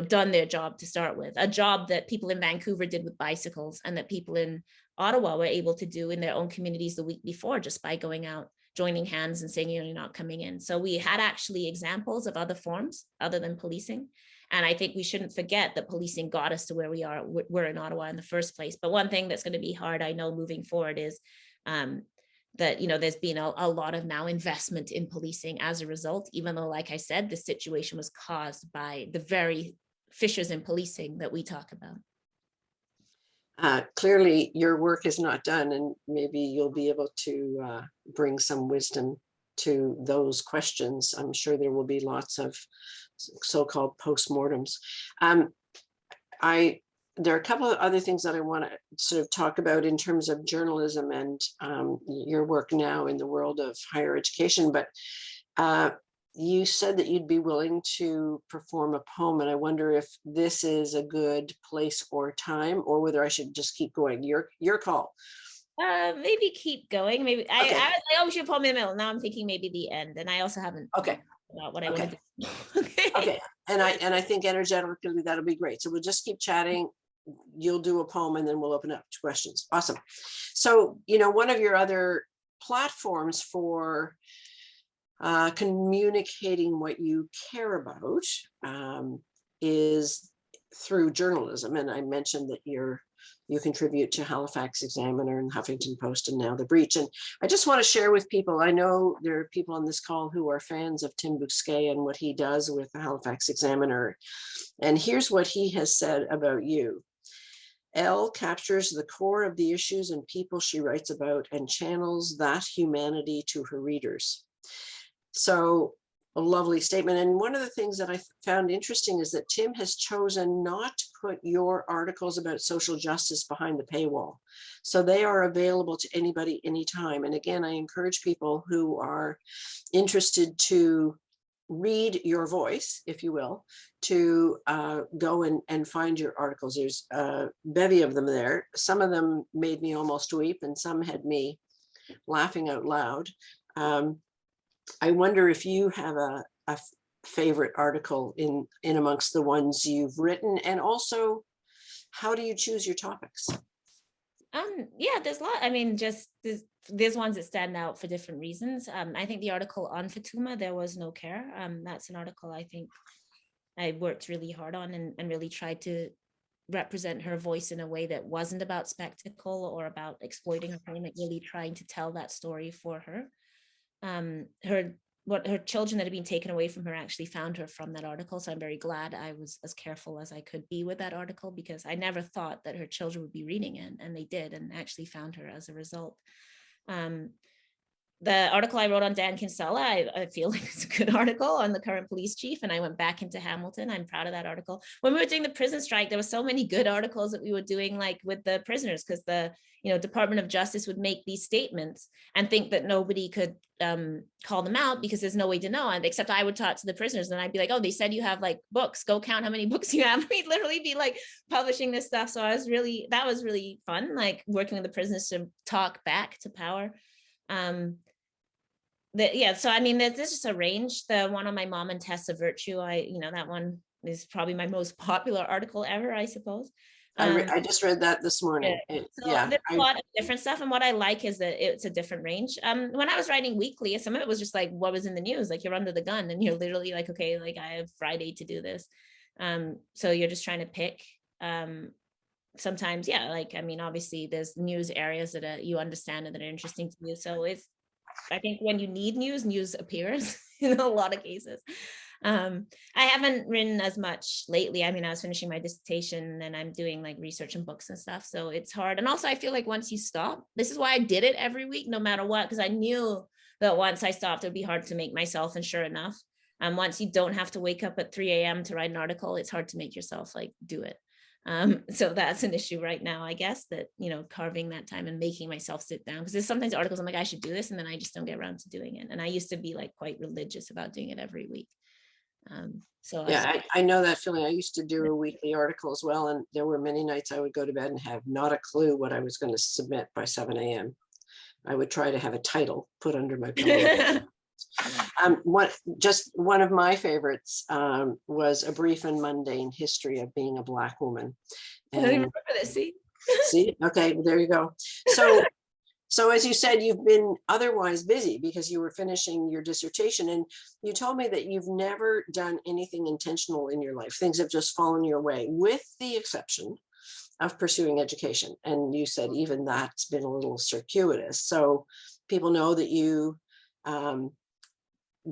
S3: done their job to start with, a job that people in Vancouver did with bicycles and that people in Ottawa were able to do in their own communities the week before, just by going out, joining hands and saying, you're not coming in. So we had actually examples of other forms other than policing. And I think we shouldn't forget that policing got us to where we're in Ottawa in the first place. But one thing that's going to be hard, I know, moving forward is that, there's been a lot of now investment in policing as a result, even though, like I said, the situation was caused by the very fissures in policing that we talk about.
S2: Clearly, your work is not done, and maybe you'll be able to bring some wisdom to those questions. I'm sure there will be lots of so-called postmortems. There are a couple of other things that I want to sort of talk about in terms of journalism and your work now in the world of higher education. But you said that you'd be willing to perform a poem, and I wonder if this is a good place or time, or whether I should just keep going. Your call.
S3: Maybe keep going. Maybe
S2: okay.
S3: I was like, oh, we should poem in the middle. Now I'm thinking maybe the end, and I also haven't.
S2: Okay.
S3: About what I want to do.
S2: Okay. And I think energetically that'll be great. So we'll just keep chatting. You'll do a poem and then we'll open up to questions. Awesome. So, one of your other platforms for communicating what you care about is through journalism. And I mentioned that you contribute to Halifax Examiner and Huffington Post and now The Breach. And I just want to share with people, I know there are people on this call who are fans of Tim Bousquet and what he does with the Halifax Examiner. And here's what he has said about you. Elle captures the core of the issues and people she writes about and channels that humanity to her readers. So a lovely statement. And one of the things that I found interesting is that Tim has chosen not to put your articles about social justice behind the paywall. So they are available to anybody, anytime. And again, I encourage people who are interested to read your voice, if you will, to go and find your articles. There's a bevy of them there. Some of them made me almost weep and some had me laughing out loud. I wonder if you have a favorite article in amongst the ones you've written, and also how do you choose your topics?
S3: Yeah, there's a lot. I mean, just there's ones that stand out for different reasons. I think the article on Fatuma, There Was No Care. That's an article I think I worked really hard on and really tried to represent her voice in a way that wasn't about spectacle or about exploiting her pain, like really trying to tell that story for her. Her children that had been taken away from her actually found her from that article. So I'm very glad I was as careful as I could be with that article, because I never thought that her children would be reading it, and they did, and actually found her as a result. The article I wrote on Dan Kinsella, I feel like it's a good article on the current police chief, and I went back into Hamilton. I'm proud of that article. When we were doing the prison strike, there were so many good articles that we were doing, like with the prisoners, because the Department of Justice would make these statements and think that nobody could call them out because there's no way to know. And except I would talk to the prisoners, and I'd be like, "Oh, they said you have like books. Go count how many books you have." We'd literally be like publishing this stuff. So that was really fun, like working with the prisoners to talk back to power. So I mean, there's just a range. The one on my mom and Tests of Virtue, that one is probably my most popular article ever, I suppose.
S2: I just read that this morning.
S3: There's a lot of different stuff, and what I like is that it's a different range. When I was writing weekly, some of it was just like what was in the news, like you're under the gun and you're literally like, okay, like I have Friday to do this. So you're just trying to pick. Sometimes, yeah, like I mean, obviously there's news areas that you understand and that are interesting to you. So I think when you need news appears in a lot of cases. I haven't written as much lately. I mean, I was finishing my dissertation and I'm doing like research and books and stuff. So it's hard. And also I feel like once you stop, this is why I did it every week, no matter what, because I knew that once I stopped, it would be hard to make myself. And sure enough, once you don't have to wake up at 3 a.m. to write an article, it's hard to make yourself like do it. So that's an issue right now, I guess, that, carving that time and making myself sit down, because there's sometimes articles I'm like, I should do this, and then I just don't get around to doing it. And I used to be like quite religious about doing it every week.
S2: I know that feeling. I used to do a weekly article as well, and there were many nights I would go to bed and have not a clue what I was going to submit by 7 a.m. I would try to have a title put under my pillow. Just one of my favorites was A Brief and Mundane History of Being a Black Woman.
S3: And I don't remember this,
S2: see? Okay, well, there you go. So as you said, you've been otherwise busy because you were finishing your dissertation, and you told me that you've never done anything intentional in your life. Things have just fallen your way, with the exception of pursuing education. And you said even that's been a little circuitous. So people know that you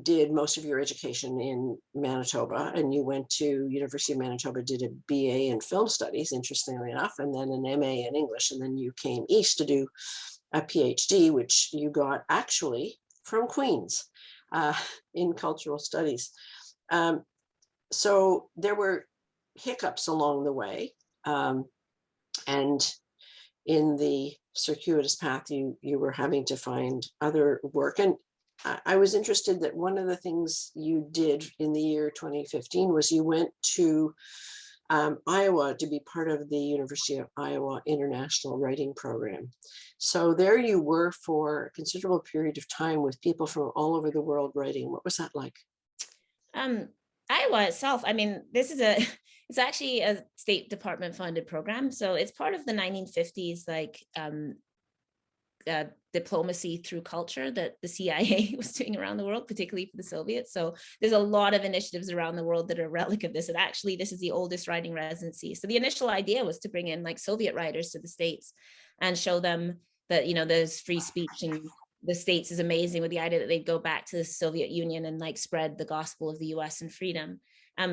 S2: did most of your education in Manitoba, and you went to University of Manitoba, did a BA in film studies, interestingly enough, and then an MA in English. And then you came east to do a PhD, which you got actually from Queen's in cultural studies. So there were hiccups along the way. And in the circuitous path, you were having to find other work. And I was interested that one of the things you did in the year 2015 was you went to Iowa to be part of the University of Iowa International Writing Program. So there you were for a considerable period of time with people from all over the world writing. What was that like?
S3: Iowa itself, I mean, it's actually a State Department funded program. So it's part of the 1950s, like diplomacy through culture that the CIA was doing around the world, particularly for the Soviets. So there's a lot of initiatives around the world that are a relic of this. And actually, this is the oldest writing residency. So the initial idea was to bring in like Soviet writers to the States and show them that, there's free speech and the States is amazing, with the idea that they'd go back to the Soviet Union and like spread the gospel of the US and freedom.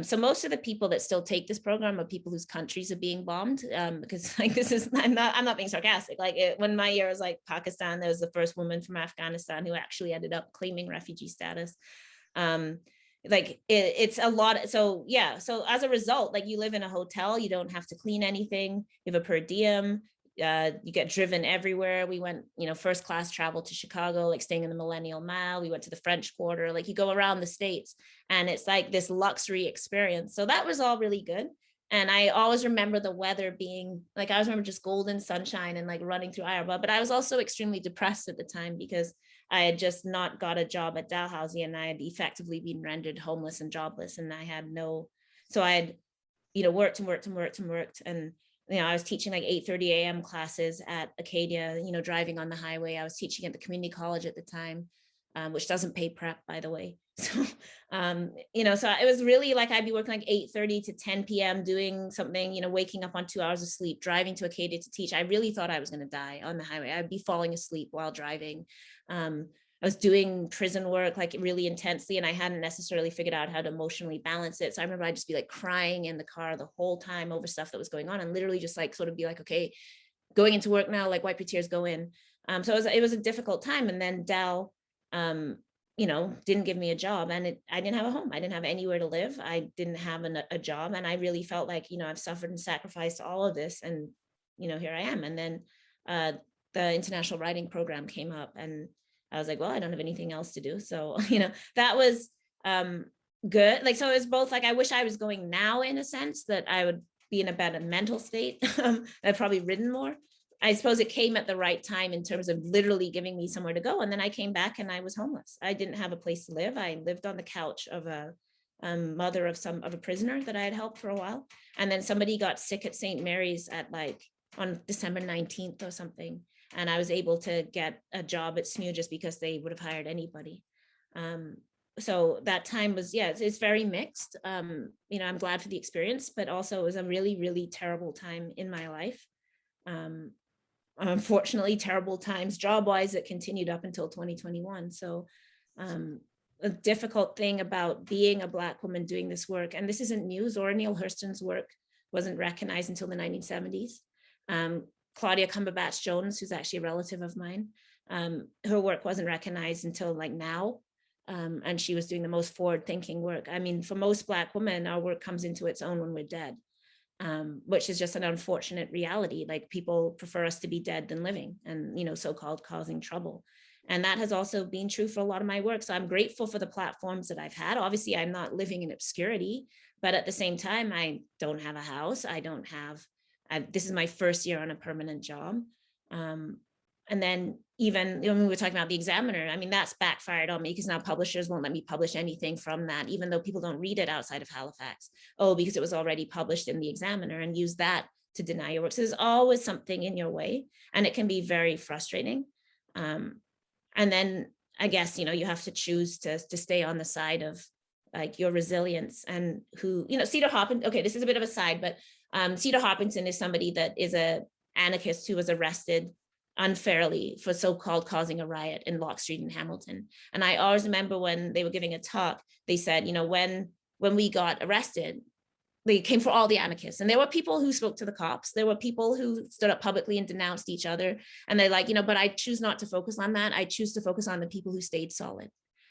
S3: So most of the people that still take this program are people whose countries are being bombed, because like this is, I'm not being sarcastic. Like when my year was like Pakistan, there was the first woman from Afghanistan who actually ended up claiming refugee status. It's a lot. So yeah. So as a result, like you live in a hotel, you don't have to clean anything. You have a per diem. You get driven everywhere. We went, first class travel to Chicago, like staying in the Millennial Mile. We went to the French Quarter, like you go around the States and it's like this luxury experience. So that was all really good. And I always remember the weather being like, I always remember just golden sunshine and like running through Iowa. But I was also extremely depressed at the time because I had just not got a job at Dalhousie and I had effectively been rendered homeless and jobless. And I had so I had, worked and worked and worked and worked. And I was teaching like 8:30 a.m. classes at Acadia, driving on the highway. I was teaching at the community college at the time, which doesn't pay prep, by the way. So, so it was really like I'd be working like 8:30 to 10 p.m. doing something, waking up on 2 hours of sleep, driving to Acadia to teach. I really thought I was going to die on the highway. I'd be falling asleep while driving. I was doing prison work like really intensely, and I hadn't necessarily figured out how to emotionally balance it. So I remember I'd just be like crying in the car the whole time over stuff that was going on, and literally just like sort of be like, okay, going into work now, like wipe your tears, go in. So it was a difficult time. And then Dal, didn't give me a job, and I didn't have a home. I didn't have anywhere to live. I didn't have a job. And I really felt like, I've suffered and sacrificed all of this, and, here I am. And then the international writing program came up, and I was like, well, I don't have anything else to do. So, that was good. Like, so it was both like, I wish I was going now, in a sense that I would be in a better mental state. I've probably written more. I suppose it came at the right time in terms of literally giving me somewhere to go. And then I came back and I was homeless. I didn't have a place to live. I lived on the couch of a mother of a prisoner that I had helped for a while. And then somebody got sick at St. Mary's on December 19th or something. And I was able to get a job at SMU just because they would have hired anybody. So that time was, it's very mixed. I'm glad for the experience, but also it was a really, really terrible time in my life. Unfortunately, terrible times job-wise that continued up until 2021. So a difficult thing about being a Black woman doing this work, and this isn't news, or Neil Hurston's work wasn't recognized until the 1970s. Claudia Cumberbatch Jones, who's actually a relative of mine, her work wasn't recognized until like now. And she was doing the most forward-thinking work. I mean, for most Black women, our work comes into its own when we're dead. Which is just an unfortunate reality. Like, people prefer us to be dead than living, and so-called causing trouble. And that has also been true for a lot of my work. So I'm grateful for the platforms that I've had. Obviously, I'm not living in obscurity, but at the same time, I don't have a house. This is my first year on a permanent job. And then even when we were talking about the Examiner, I mean, that's backfired on me, because now publishers won't let me publish anything from that, even though people don't read it outside of Halifax. Oh, because it was already published in the Examiner, and use that to deny your work. So there's always something in your way, and it can be very frustrating. And then I guess, you have to choose to stay on the side of like your resilience, and Cedar Hopkins, okay, this is a bit of a side, but Cedar Hopkinson is somebody that is a anarchist who was arrested unfairly for so-called causing a riot in Locke Street in Hamilton. And I always remember when they were giving a talk, they said, when we got arrested, they came for all the anarchists. And there were people who spoke to the cops. There were people who stood up publicly and denounced each other. And they're like, but I choose not to focus on that. I choose to focus on the people who stayed solid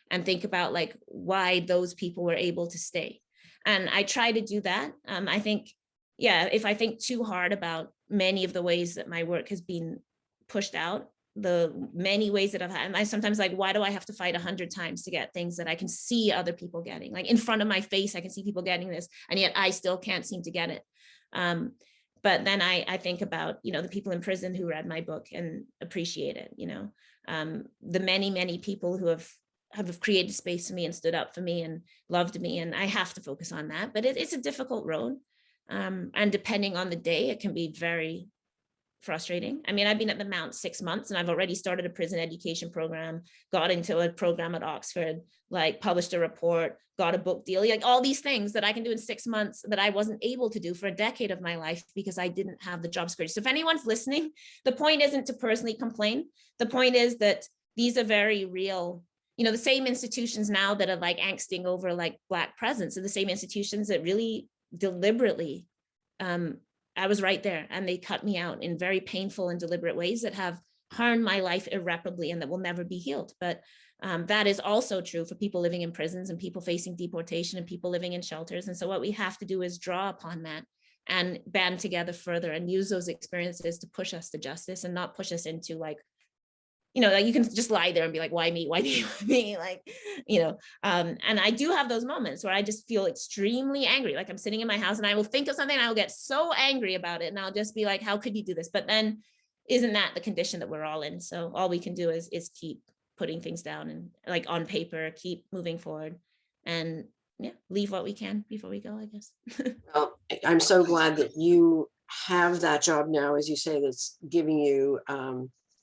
S3: and think about like why those people were able to stay. And I try to do that. I think, if I think too hard about many of the ways that my work has been pushed out, the many ways that I've had, and I sometimes like, why do I have to fight 100 times to get things that I can see other people getting? Like in front of my face, I can see people getting this, and yet I still can't seem to get it. But then I think about, the people in prison who read my book and appreciate it, the many people who have created space for me and stood up for me and loved me. And I have to focus on that, but it's a difficult road. And depending on the day, it can be very frustrating. I mean, I've been at the Mount 6 months, and I've already started a prison education program, got into a program at Oxford, like published a report, got a book deal, like all these things that I can do in 6 months that I wasn't able to do for a decade of my life because I didn't have the job security. So if anyone's listening, the point isn't to personally complain. The point is that these are very real, the same institutions now that are like angsting over like Black presence are the same institutions that really deliberately, I was right there, and they cut me out in very painful and deliberate ways that have harmed my life irreparably and that will never be healed. But that is also true for people living in prisons and people facing deportation and people living in shelters. And so what we have to do is draw upon that and band together further and use those experiences to push us to justice and not push us into like, like you can just lie there and be like, why me? Why me? Why me? Like, and I do have those moments where I just feel extremely angry. Like I'm sitting in my house and I will think of something and I will get so angry about it. And I'll just be like, how could you do this? But then isn't that the condition that we're all in? So all we can do is keep putting things down and like on paper, keep moving forward and leave what we can before we go, I guess.
S2: Well, I'm so glad that you have that job now, as you say, that's giving you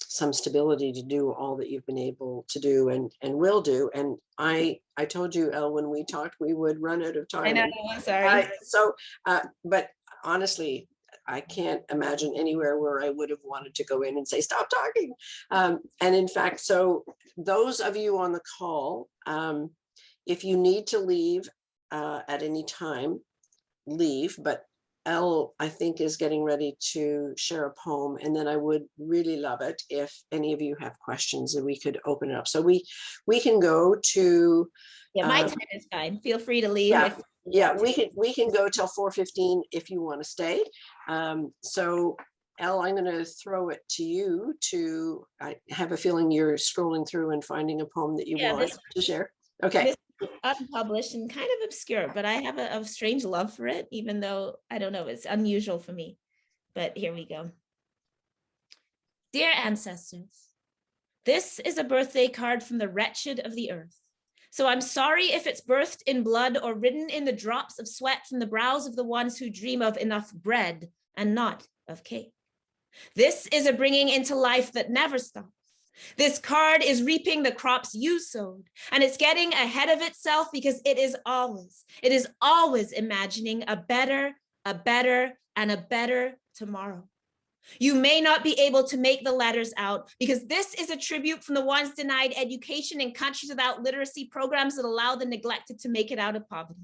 S2: some stability to do all that you've been able to do and will do. And I told you, Elle, when we talked, we would run out of time.
S3: I know, I'm sorry.
S2: But honestly, I can't imagine anywhere where I would have wanted to go in and say, stop talking. And in fact, so those of you on the call, if you need to leave at any time, leave. But Elle, I think, is getting ready to share a poem. And then I would really love it if any of you have questions and we could open it up. So we can go to.
S3: Yeah, my time is fine. Feel free to leave.
S2: Yeah, we can go till 4:15 if you want to stay. So Elle, I'm going to throw it to you to, I have a feeling you're scrolling through and finding a poem that you want to share. Okay.
S3: This is unpublished and kind of obscure, but I have a strange love for it, even though, I don't know, it's unusual for me. But here we go. Dear ancestors, this is a birthday card from the wretched of the earth. So I'm sorry if it's birthed in blood or written in the drops of sweat from the brows of the ones who dream of enough bread and not of cake. This is a bringing into life that never stops. This card is reaping the crops you sowed, and it's getting ahead of itself because it is always imagining a better, and a better tomorrow. You may not be able to make the letters out because this is a tribute from the ones denied education in countries without literacy programs that allow the neglected to make it out of poverty.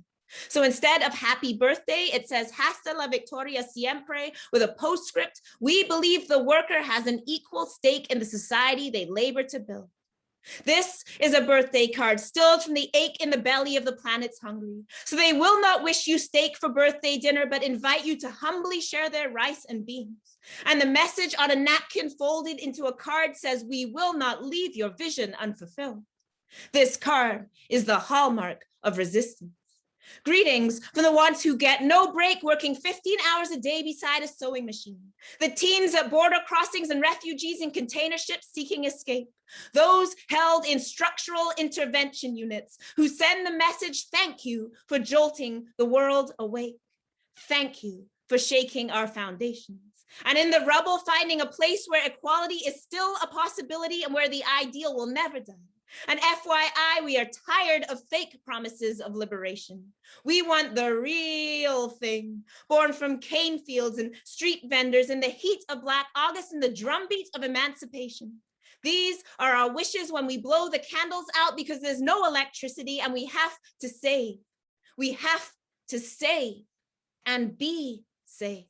S3: So instead of happy birthday, it says hasta la victoria siempre with a postscript. We believe the worker has an equal stake in the society they labor to build. This is a birthday card stilled from the ache in the belly of the planet's hungry. So they will not wish you steak for birthday dinner, but invite you to humbly share their rice and beans. And the message on a napkin folded into a card says, we will not leave your vision unfulfilled. This card is the hallmark of resistance. Greetings from the ones who get no break, working 15 hours a day beside a sewing machine. The teens at border crossings and refugees in container ships seeking escape. Those held in structural intervention units who send the message, thank you for jolting the world awake. Thank you for shaking our foundations. And in the rubble, finding a place where equality is still a possibility and where the ideal will never die. And FYI, we are tired of fake promises of liberation. We want the real thing, born from cane fields and street vendors in the heat of Black August and the drumbeat of emancipation. These are our wishes when we blow the candles out because there's no electricity and we have to save. We have to save and be safe.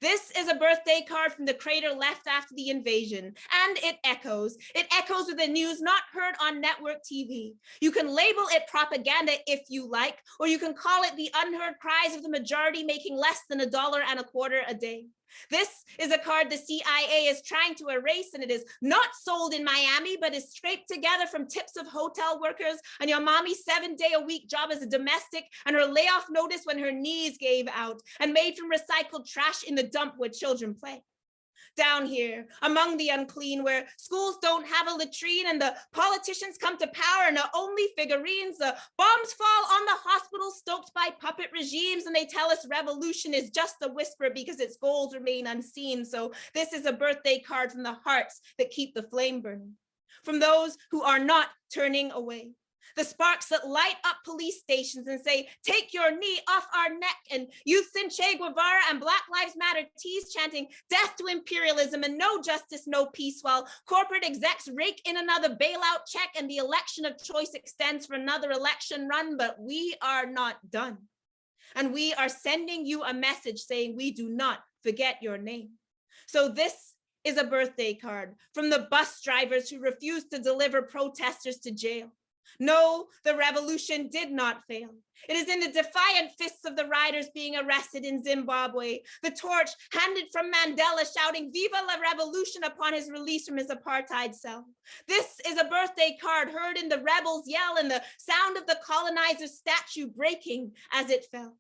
S3: This is a birthday card from the crater left after the invasion, and it echoes. It echoes with the news not heard on network TV. You can label it propaganda if you like, or you can call it the unheard cries of the majority making less than $1.25 a day. This is a card the CIA is trying to erase, and it is not sold in Miami, but is scraped together from tips of hotel workers and your mommy's 7-day-a-week job as a domestic and her layoff notice when her knees gave out, and made from recycled trash in the dump where children play. Down here, among the unclean, where schools don't have a latrine and the politicians come to power and are only figurines, the bombs fall on the hospitals stoked by puppet regimes, and they tell us revolution is just a whisper because its goals remain unseen. So this is a birthday card from the hearts that keep the flame burning, from those who are not turning away. The sparks that light up police stations and say, take your knee off our neck, and youths in Che Guevara and Black Lives Matter tees chanting death to imperialism and no justice, no peace, while corporate execs rake in another bailout check and the election of choice extends for another election run. But we are not done. And we are sending you a message saying we do not forget your name. So this is a birthday card from the bus drivers who refused to deliver protesters to jail. No, the revolution did not fail. It is in the defiant fists of the riders being arrested in Zimbabwe, the torch handed from Mandela shouting Viva la Revolution upon his release from his apartheid cell. This is a birthday card heard in the rebels yell and the sound of the colonizer's statue breaking as it fell.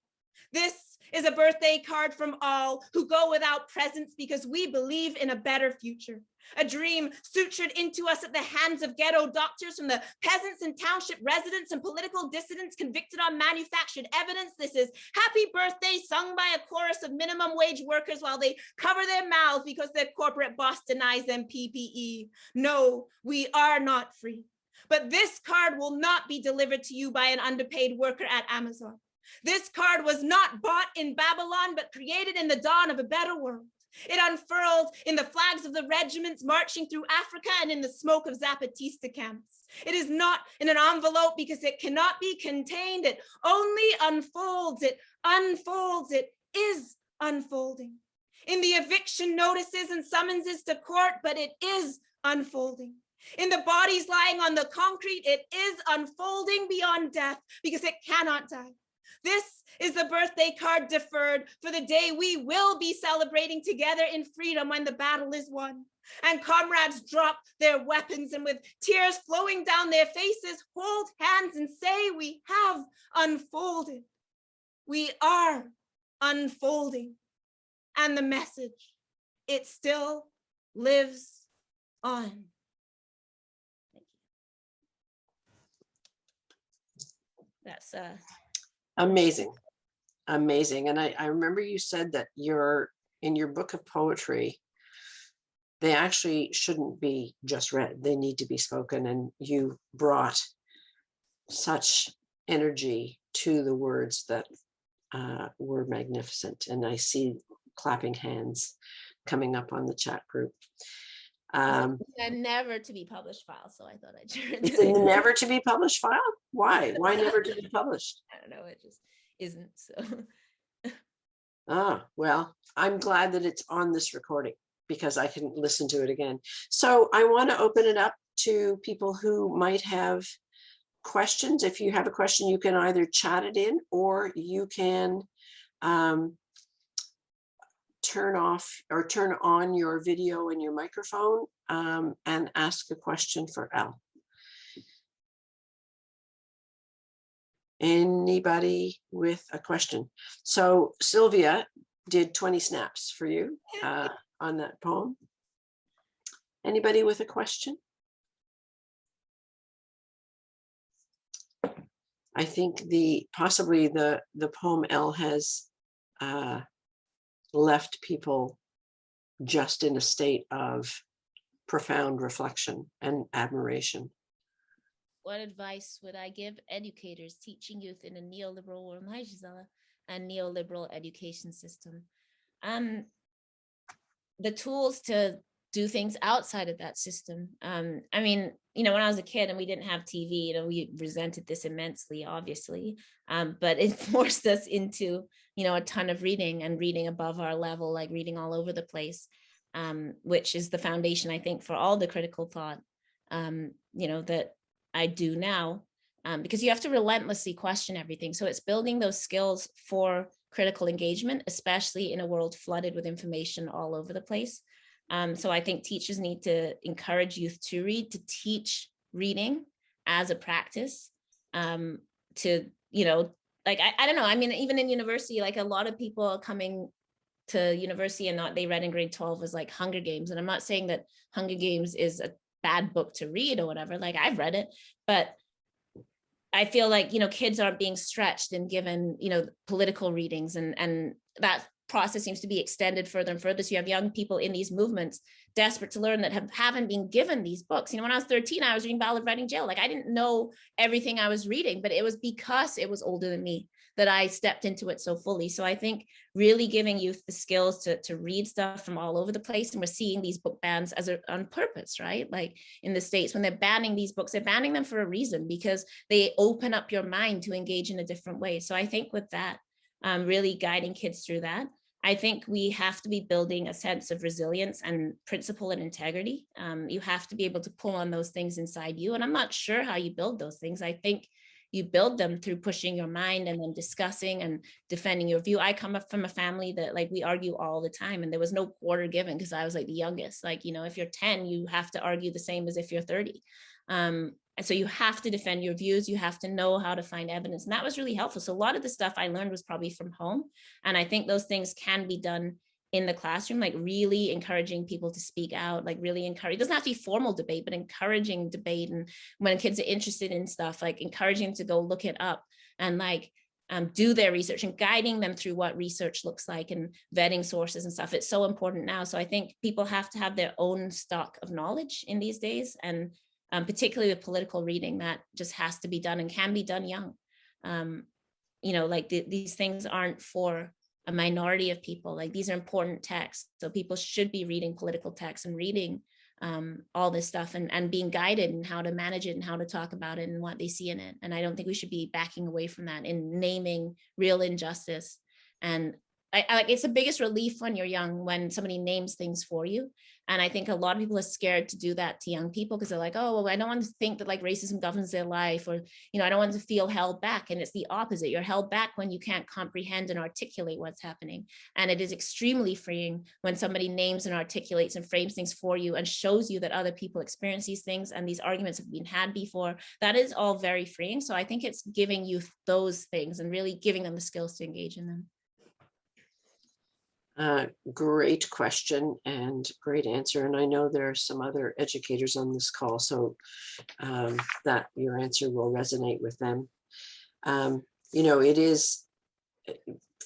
S3: This
S4: is a birthday card from all who go without presents because we believe in a better future. A dream sutured into us at the hands of ghetto doctors, from the peasants and township residents and political dissidents convicted on manufactured evidence. This is happy birthday sung by a chorus of minimum wage workers while they cover their mouths because their corporate boss denies them PPE. No, we are not free. But this card will not be delivered to you by an underpaid worker at Amazon. This card was not bought in Babylon, but created in the dawn of a better world. It unfurled in the flags of the regiments marching through Africa and in the smoke of Zapatista camps. It is not in an envelope because it cannot be contained. It only unfolds. It unfolds. It is unfolding. In the eviction notices and summonses to court, but it is unfolding. In the bodies lying on the concrete, it is unfolding beyond death because it cannot die. This is the birthday card deferred for the day we will be celebrating together in freedom when the battle is won. And comrades drop their weapons and with tears flowing down their faces, hold hands and say, we have unfolded. We are unfolding. And the message, it still lives on.
S3: That's
S2: Amazing. Amazing. And I remember you said that in your book of poetry, they actually shouldn't be just read. They need to be spoken. And you brought such energy to the words that were magnificent. And I see clapping hands coming up on the chat group.
S3: a never to be published file, so I thought I'd share it.
S2: It's a never to be published file? Why? Why never to be published?
S3: I don't know, it just isn't, so.
S2: Well, I'm glad that it's on this recording because I can listen to it again. So I want to open it up to people who might have questions. If you have a question, you can either chat it in or you can turn off or turn on your video and your microphone and ask a question for Elle. Anybody with a question? So Sylvia did 20 snaps for you on that poem. Anybody with a question? I think possibly the poem Elle has left people just in a state of profound reflection and admiration.
S3: What advice would I give educators teaching youth in a neoliberal world, hi Gisela, a neoliberal education system? The tools to do things outside of that system. I mean, when I was a kid and we didn't have TV, we resented this immensely, obviously, but it forced us into, a ton of reading and reading above our level, like reading all over the place, which is the foundation, I think, for all the critical thought, that I do now, because you have to relentlessly question everything. So it's building those skills for critical engagement, especially in a world flooded with information all over the place. So I think teachers need to encourage youth to read, to teach reading as a practice, to, I don't know. I mean, even in university, like a lot of people are coming to university and they read in grade 12 as like Hunger Games. And I'm not saying that Hunger Games is a bad book to read or whatever, like I've read it, but I feel like, kids are being stretched and given, political readings and that process seems to be extended further and further. So you have young people in these movements desperate to learn that haven't been given these books. When I was 13, I was reading Ballad of Reading Gaol. Like I didn't know everything I was reading, but it was because it was older than me that I stepped into it so fully. So I think really giving youth the skills to read stuff from all over the place. And we're seeing these book bans on purpose, right? Like in the States, when they're banning these books, they're banning them for a reason because they open up your mind to engage in a different way. So I think with that, really guiding kids through that. I think we have to be building a sense of resilience and principle and integrity. You have to be able to pull on those things inside you. And I'm not sure how you build those things. I think you build them through pushing your mind and then discussing and defending your view. I come up from a family that we argue all the time and there was no quarter given because I was the youngest. If you're 10, you have to argue the same as if you're 30. And so you have to defend your views. You have to know how to find evidence. And that was really helpful. So a lot of the stuff I learned was probably from home. And I think those things can be done in the classroom, like really encouraging people to speak out, like really encourage, it doesn't have to be formal debate, but encouraging debate. And when kids are interested in stuff, like encouraging them to go look it up and like do their research and guiding them through what research looks like and vetting sources and stuff. It's so important now. So I think people have to have their own stock of knowledge in these days. And particularly with political reading, that just has to be done and can be done young. Like these things aren't for a minority of people. Like these are important texts. So people should be reading political texts and reading all this stuff and being guided in how to manage it and how to talk about it and what they see in it. And I don't think we should be backing away from that in naming real injustice. And I like it's the biggest relief when you're young, when somebody names things for you. And I think a lot of people are scared to do that to young people because they're like, oh, well, I don't want to think that like racism governs their life, or, I don't want to feel held back. And it's the opposite. You're held back when you can't comprehend and articulate what's happening. And it is extremely freeing when somebody names and articulates and frames things for you and shows you that other people experience these things and these arguments have been had before. That is all very freeing. So I think it's giving youth those things and really giving them the skills to engage in them.
S2: Great question and great answer. And I know there are some other educators on this call, so that your answer will resonate with them. It is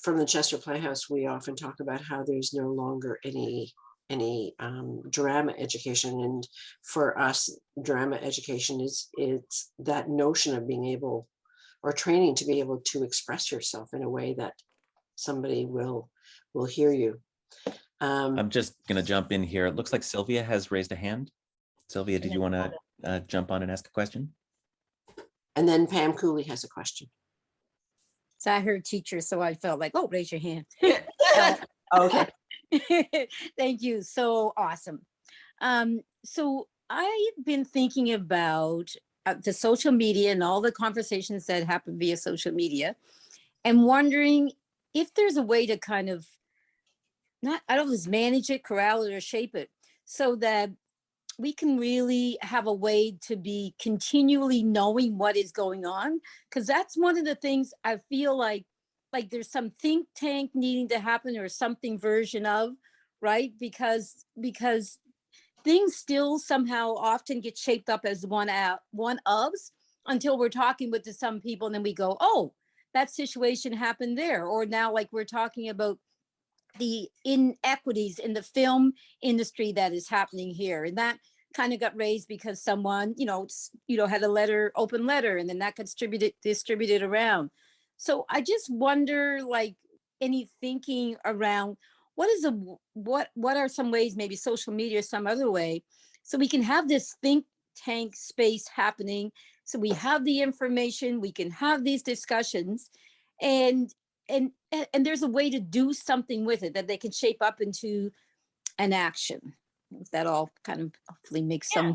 S2: from the Chester Playhouse, we often talk about how there's no longer any drama education. And for us, drama education it's that notion of being able or training to be able to express yourself in a way that somebody will hear you.
S1: I'm just going to jump in here. It looks like Sylvia has raised a hand. Sylvia, did you want to jump on and ask a question?
S2: And then Pam Cooley has a question.
S5: So I heard teacher, so I felt like, oh, raise your hand.
S2: Okay.
S5: Thank you. So awesome. So I've been thinking about the social media and all the conversations that happen via social media and wondering if there's a way to kind of I don't know if it's manage it, corral it, or shape it so that we can really have a way to be continually knowing what is going on. Because that's one of the things I feel like there's some think tank needing to happen or something version of, right? Because things still somehow often get shaped up as one ofs until we're talking with some people and then we go, oh, that situation happened there. Or now like we're talking about the inequities in the film industry that is happening here. And that kind of got raised because someone, had a open letter, and then that got distributed around. So I just wonder, like, any thinking around what are some ways, maybe social media or some other way, so we can have this think tank space happening. So we have the information, we can have these discussions, and there's a way to do something with it that they can shape up into an action. If that all kind of hopefully makes some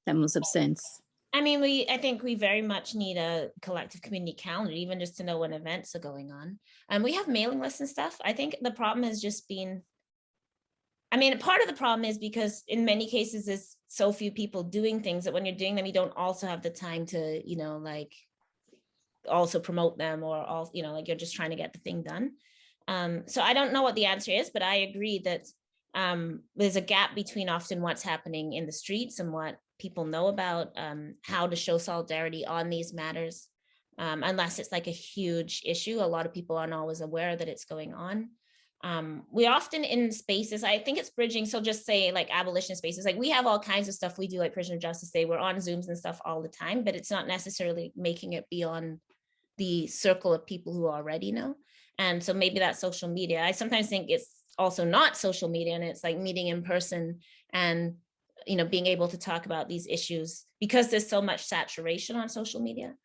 S5: semblance of sense.
S3: I mean, I think we very much need a collective community calendar, even just to know when events are going on. And we have mailing lists and stuff. I think the problem has just been, part of the problem is because in many cases there's so few people doing things that when you're doing them, you don't also have the time to, also promote them, or all, you're just trying to get the thing done. So I don't know what the answer is, but I agree that there's a gap between often what's happening in the streets and what people know about how to show solidarity on these matters. Unless it's like a huge issue, a lot of people aren't always aware that it's going on. We often in spaces, I think it's bridging. So just say like abolition spaces, like we have all kinds of stuff we do, like Prisoner Justice Day, we're on Zooms and stuff all the time, but it's not necessarily making it beyond the circle of people who already know. And so maybe that's social media. I sometimes think it's also not social media, and it's like meeting in person and, being able to talk about these issues because there's so much saturation on social media.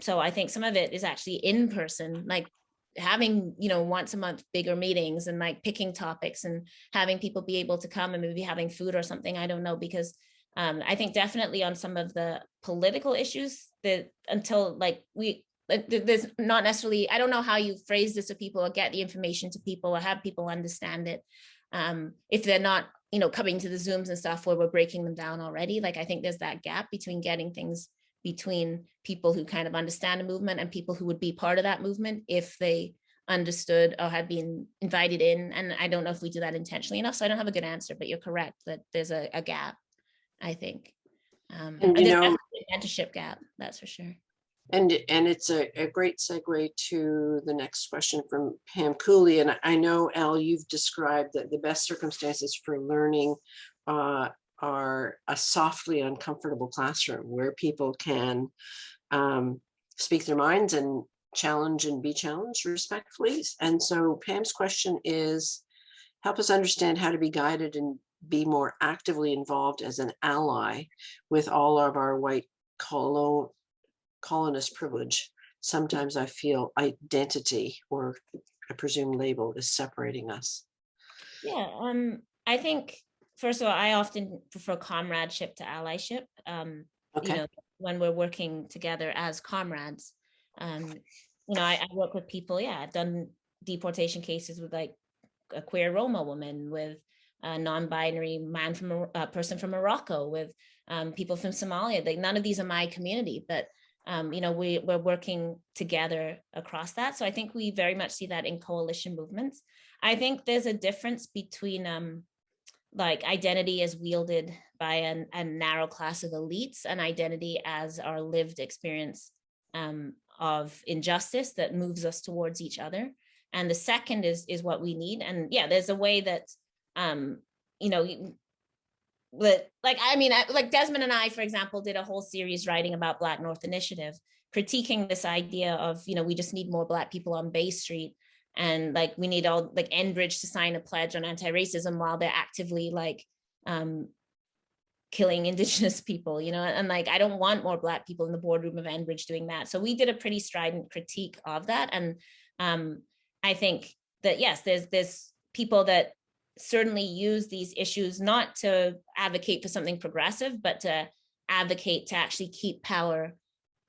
S3: So I think some of it is actually in person, like having, once a month bigger meetings and like picking topics and having people be able to come and maybe having food or something. I don't know, because I think definitely on some of the political issues that until like there's not necessarily, I don't know how you phrase this to people or get the information to people or have people understand it. If they're not coming to the Zooms and stuff where we're breaking them down already. Like, I think there's that gap between getting things between people who kind of understand a movement and people who would be part of that movement if they understood or had been invited in. And I don't know if we do that intentionally enough, so I don't have a good answer, but you're correct that there's a gap, I think.
S2: And
S3: there's definitely a mentorship gap, that's for sure.
S2: And it's a great segue to the next question from Pam Cooley. And I know, Al, you've described that the best circumstances for learning are a softly uncomfortable classroom where people can speak their minds and challenge and be challenged respectfully. And so Pam's question is, help us understand how to be guided and be more actively involved as an ally with all of our white colonist privilege. Sometimes I feel identity, or I presume label, is separating us.
S3: Yeah, I think, first of all, I often prefer comradeship to allyship.
S2: Okay.
S3: When we're working together as comrades. I work with people, I've done deportation cases with like a queer Roma woman, with a non-binary man from a person from Morocco, with people from Somalia. Like, none of these are my community, but we're working together across that. So I think we very much see that in coalition movements. I think there's a difference between like identity as wielded by a narrow class of elites and identity as our lived experience of injustice that moves us towards each other. And the second is what we need. And there's a way that but like Desmond and I, for example, did a whole series writing about Black North Initiative, critiquing this idea of, we just need more Black people on Bay Street. And like, we need all like Enbridge to sign a pledge on anti-racism while they're actively like killing Indigenous people, and like, I don't want more Black people in the boardroom of Enbridge doing that. So we did a pretty strident critique of that. And I think that, yes, there's people that certainly use these issues not to advocate for something progressive, but to advocate to actually keep power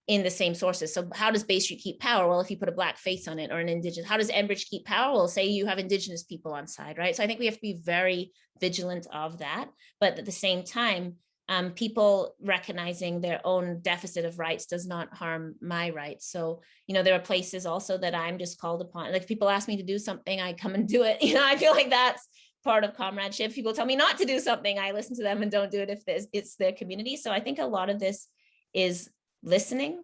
S3: in the same sources. So how does Bay Street keep power? Well, if you put a Black face on it, or an Indigenous. How does Enbridge keep power? Well, say you have Indigenous people on side, right? So I think we have to be very vigilant of that. But at the same time, people recognizing their own deficit of rights does not harm my rights. So, there are places also that I'm just called upon. Like, if people ask me to do something, I come and do it. I feel like that's part of comradeship. People tell me not to do something, I listen to them and don't do it if it's their community. So I think a lot of this is listening,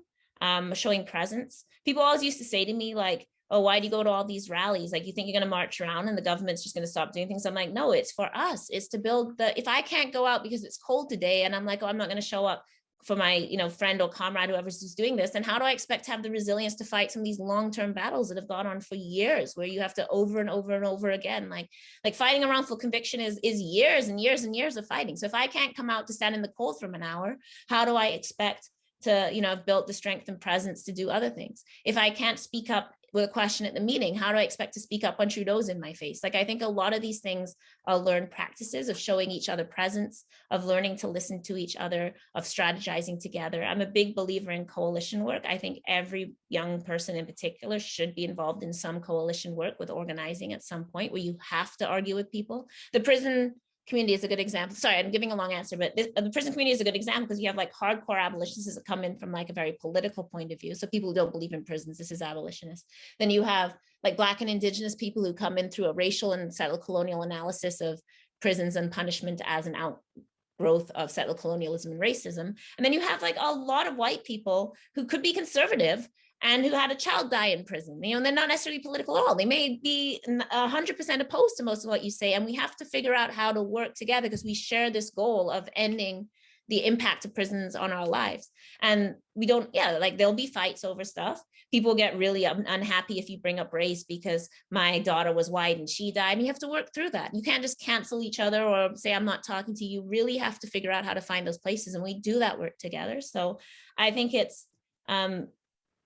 S3: showing presence. People always used to say to me like, oh, why do you go to all these rallies? Like, you think you're going to march around and the government's just going to stop doing things? I'm like, no, it's for us. It's to build if I can't go out because it's cold today, and I'm like, oh, I'm not going to show up for my, friend or comrade, whoever's just doing this, then how do I expect to have the resilience to fight some of these long-term battles that have gone on for years, where you have to over and over and over again, like fighting a wrongful conviction is years and years and years of fighting. So if I can't come out to stand in the cold for an hour, how do I expect to, have built the strength and presence to do other things? If I can't speak up with a question at the meeting, how do I expect to speak up when Trudeau's in my face? Like, I think a lot of these things are learned practices of showing each other presence, of learning to listen to each other, of strategizing together. I'm a big believer in coalition work. I think every young person in particular should be involved in some coalition work with organizing at some point, where you have to argue with people. The prison community is a good example. Sorry, I'm giving a long answer, but the prison community is a good example, because you have like hardcore abolitionists that come in from like a very political point of view. So people who don't believe in prisons, this is abolitionist. Then you have like Black and Indigenous people who come in through a racial and settler colonial analysis of prisons and punishment as an outgrowth of settler colonialism and racism. And then you have like a lot of white people who could be conservative and who had a child die in prison, and they're not necessarily political at all. They may be 100% opposed to most of what you say. And we have to figure out how to work together, because we share this goal of ending the impact of prisons on our lives. And we don't, there'll be fights over stuff. People get really unhappy if you bring up race because my daughter was white and she died, and you have to work through that. You can't just cancel each other or say, I'm not talking to you. You really have to figure out how to find those places. And we do that work together. So I think it's,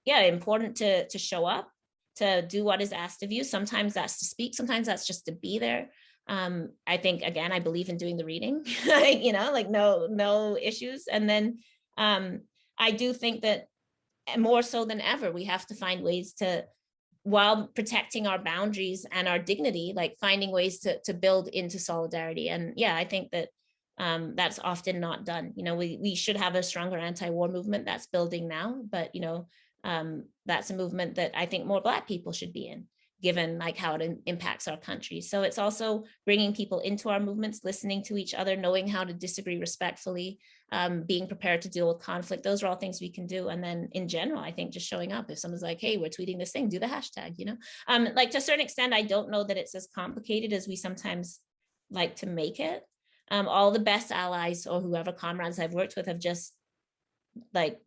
S3: important to show up, to do what is asked of you. Sometimes that's to speak, sometimes that's just to be there. I think, again, I believe in doing the reading, no issues. And then I do think that more so than ever, we have to find ways to while protecting our boundaries and our dignity, like finding ways to build into solidarity. And yeah, I think that that's often not done. You know, we should have a stronger anti-war movement that's building now, but you know, that's a movement that I think more Black people should be in, given like how it impacts our country. So it's also bringing people into our movements, listening to each other, knowing how to disagree respectfully, being prepared to deal with conflict. Those are all things we can do. And then in general, I think just showing up. If someone's like, hey, we're tweeting this thing, do the hashtag, you know? Like to a certain extent, I don't know that it's as complicated as we sometimes like to make it. All the best allies or whoever comrades I've worked with have just like,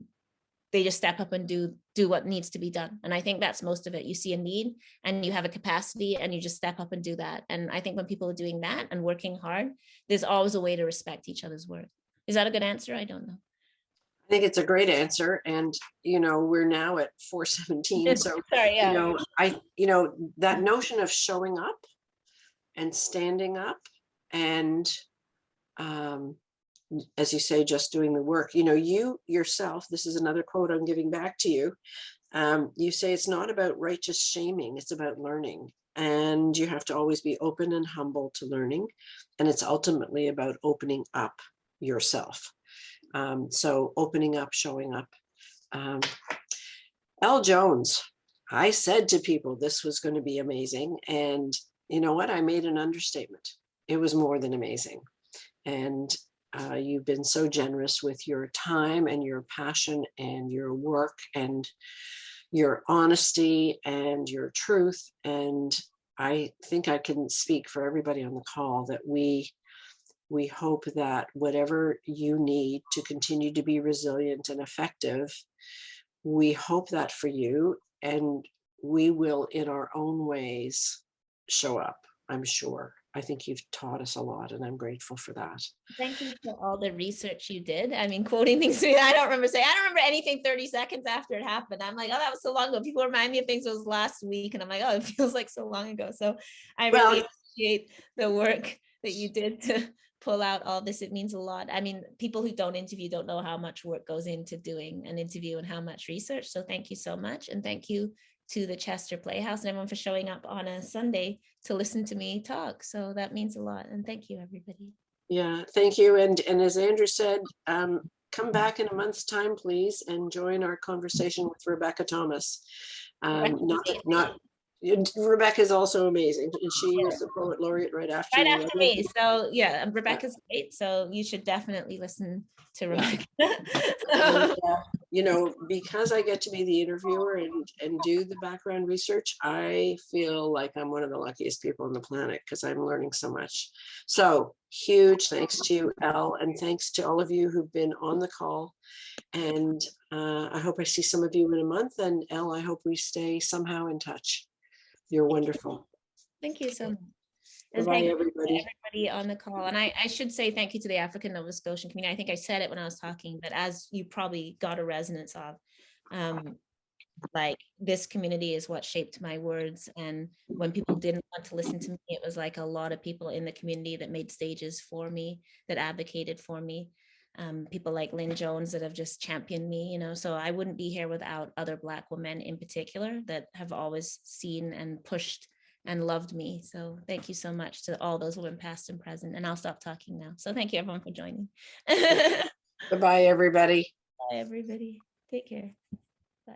S3: they just step up and do what needs to be done. And I think that's most of it. You see a need and you have a capacity and you just step up and do that. And I think when people are doing that and working hard, there's always a way to respect each other's work. Is that a good answer? I don't know.
S2: I think it's a great answer. And, you know, we're now at 4:17. So,
S3: Sorry, yeah.
S2: you know, that notion of showing up and standing up and, as you say, just doing the work, you know, you yourself, this is another quote I'm giving back to you. You say it's not about righteous shaming, it's about learning. And you have to always be open and humble to learning. And it's ultimately about opening up yourself. So opening up, showing up. Elle Jones, I said to people this was going to be amazing. And you know what? I made an understatement. It was more than amazing. And you've been so generous with your time and your passion and your work and your honesty and your truth. And I think I can speak for everybody on the call that we hope that whatever you need to continue to be resilient and effective, we hope that for you, and we will in our own ways show up, I'm sure. I think you've taught us a lot and I'm grateful for that.
S3: Thank you for all the research you did. I mean, quoting things to me, I don't remember anything 30 seconds after it happened. I'm like, oh, that was so long ago. People remind me of things that was last week. And I'm like, oh, it feels like so long ago. So I really appreciate the work that you did to pull out all this. It means a lot. I mean, people who don't interview don't know how much work goes into doing an interview and how much research. So thank you so much. And thank you to the Chester Playhouse and everyone for showing up on a Sunday to listen to me talk. So that means a lot. And thank you, everybody.
S2: Yeah, thank you. And as Andrew said, come back in a month's time, please, and join our conversation with Rebecca Thomas. Rebecca is also amazing, and she was the poet laureate right after
S3: me. So yeah, Rebecca's great. So you should definitely listen to Rebecca.
S2: And, you know, because I get to be the interviewer and do the background research, I feel like I'm one of the luckiest people on the planet because I'm learning so much. So huge thanks to you, Elle, and thanks to all of you who've been on the call. And I hope I see some of you in a month. And Elle, I hope we stay somehow in touch. You're wonderful.
S3: Thank you so much. And
S2: Bye,
S3: thank
S2: everybody.
S3: you to everybody on the call. And I should say thank you to the African Nova Scotian community. I think I said it when I was talking, but as you probably got a resonance of, like this community is what shaped my words. And when people didn't want to listen to me, it was like a lot of people in the community that made stages for me, that advocated for me. People like Lynn Jones that have just championed me, you know, so I wouldn't be here without other Black women in particular that have always seen and pushed and loved me. So thank you so much to all those women past and present. And I'll stop talking now. So thank you everyone for joining.
S2: Goodbye, everybody.
S3: Bye, everybody. Take care. Bye.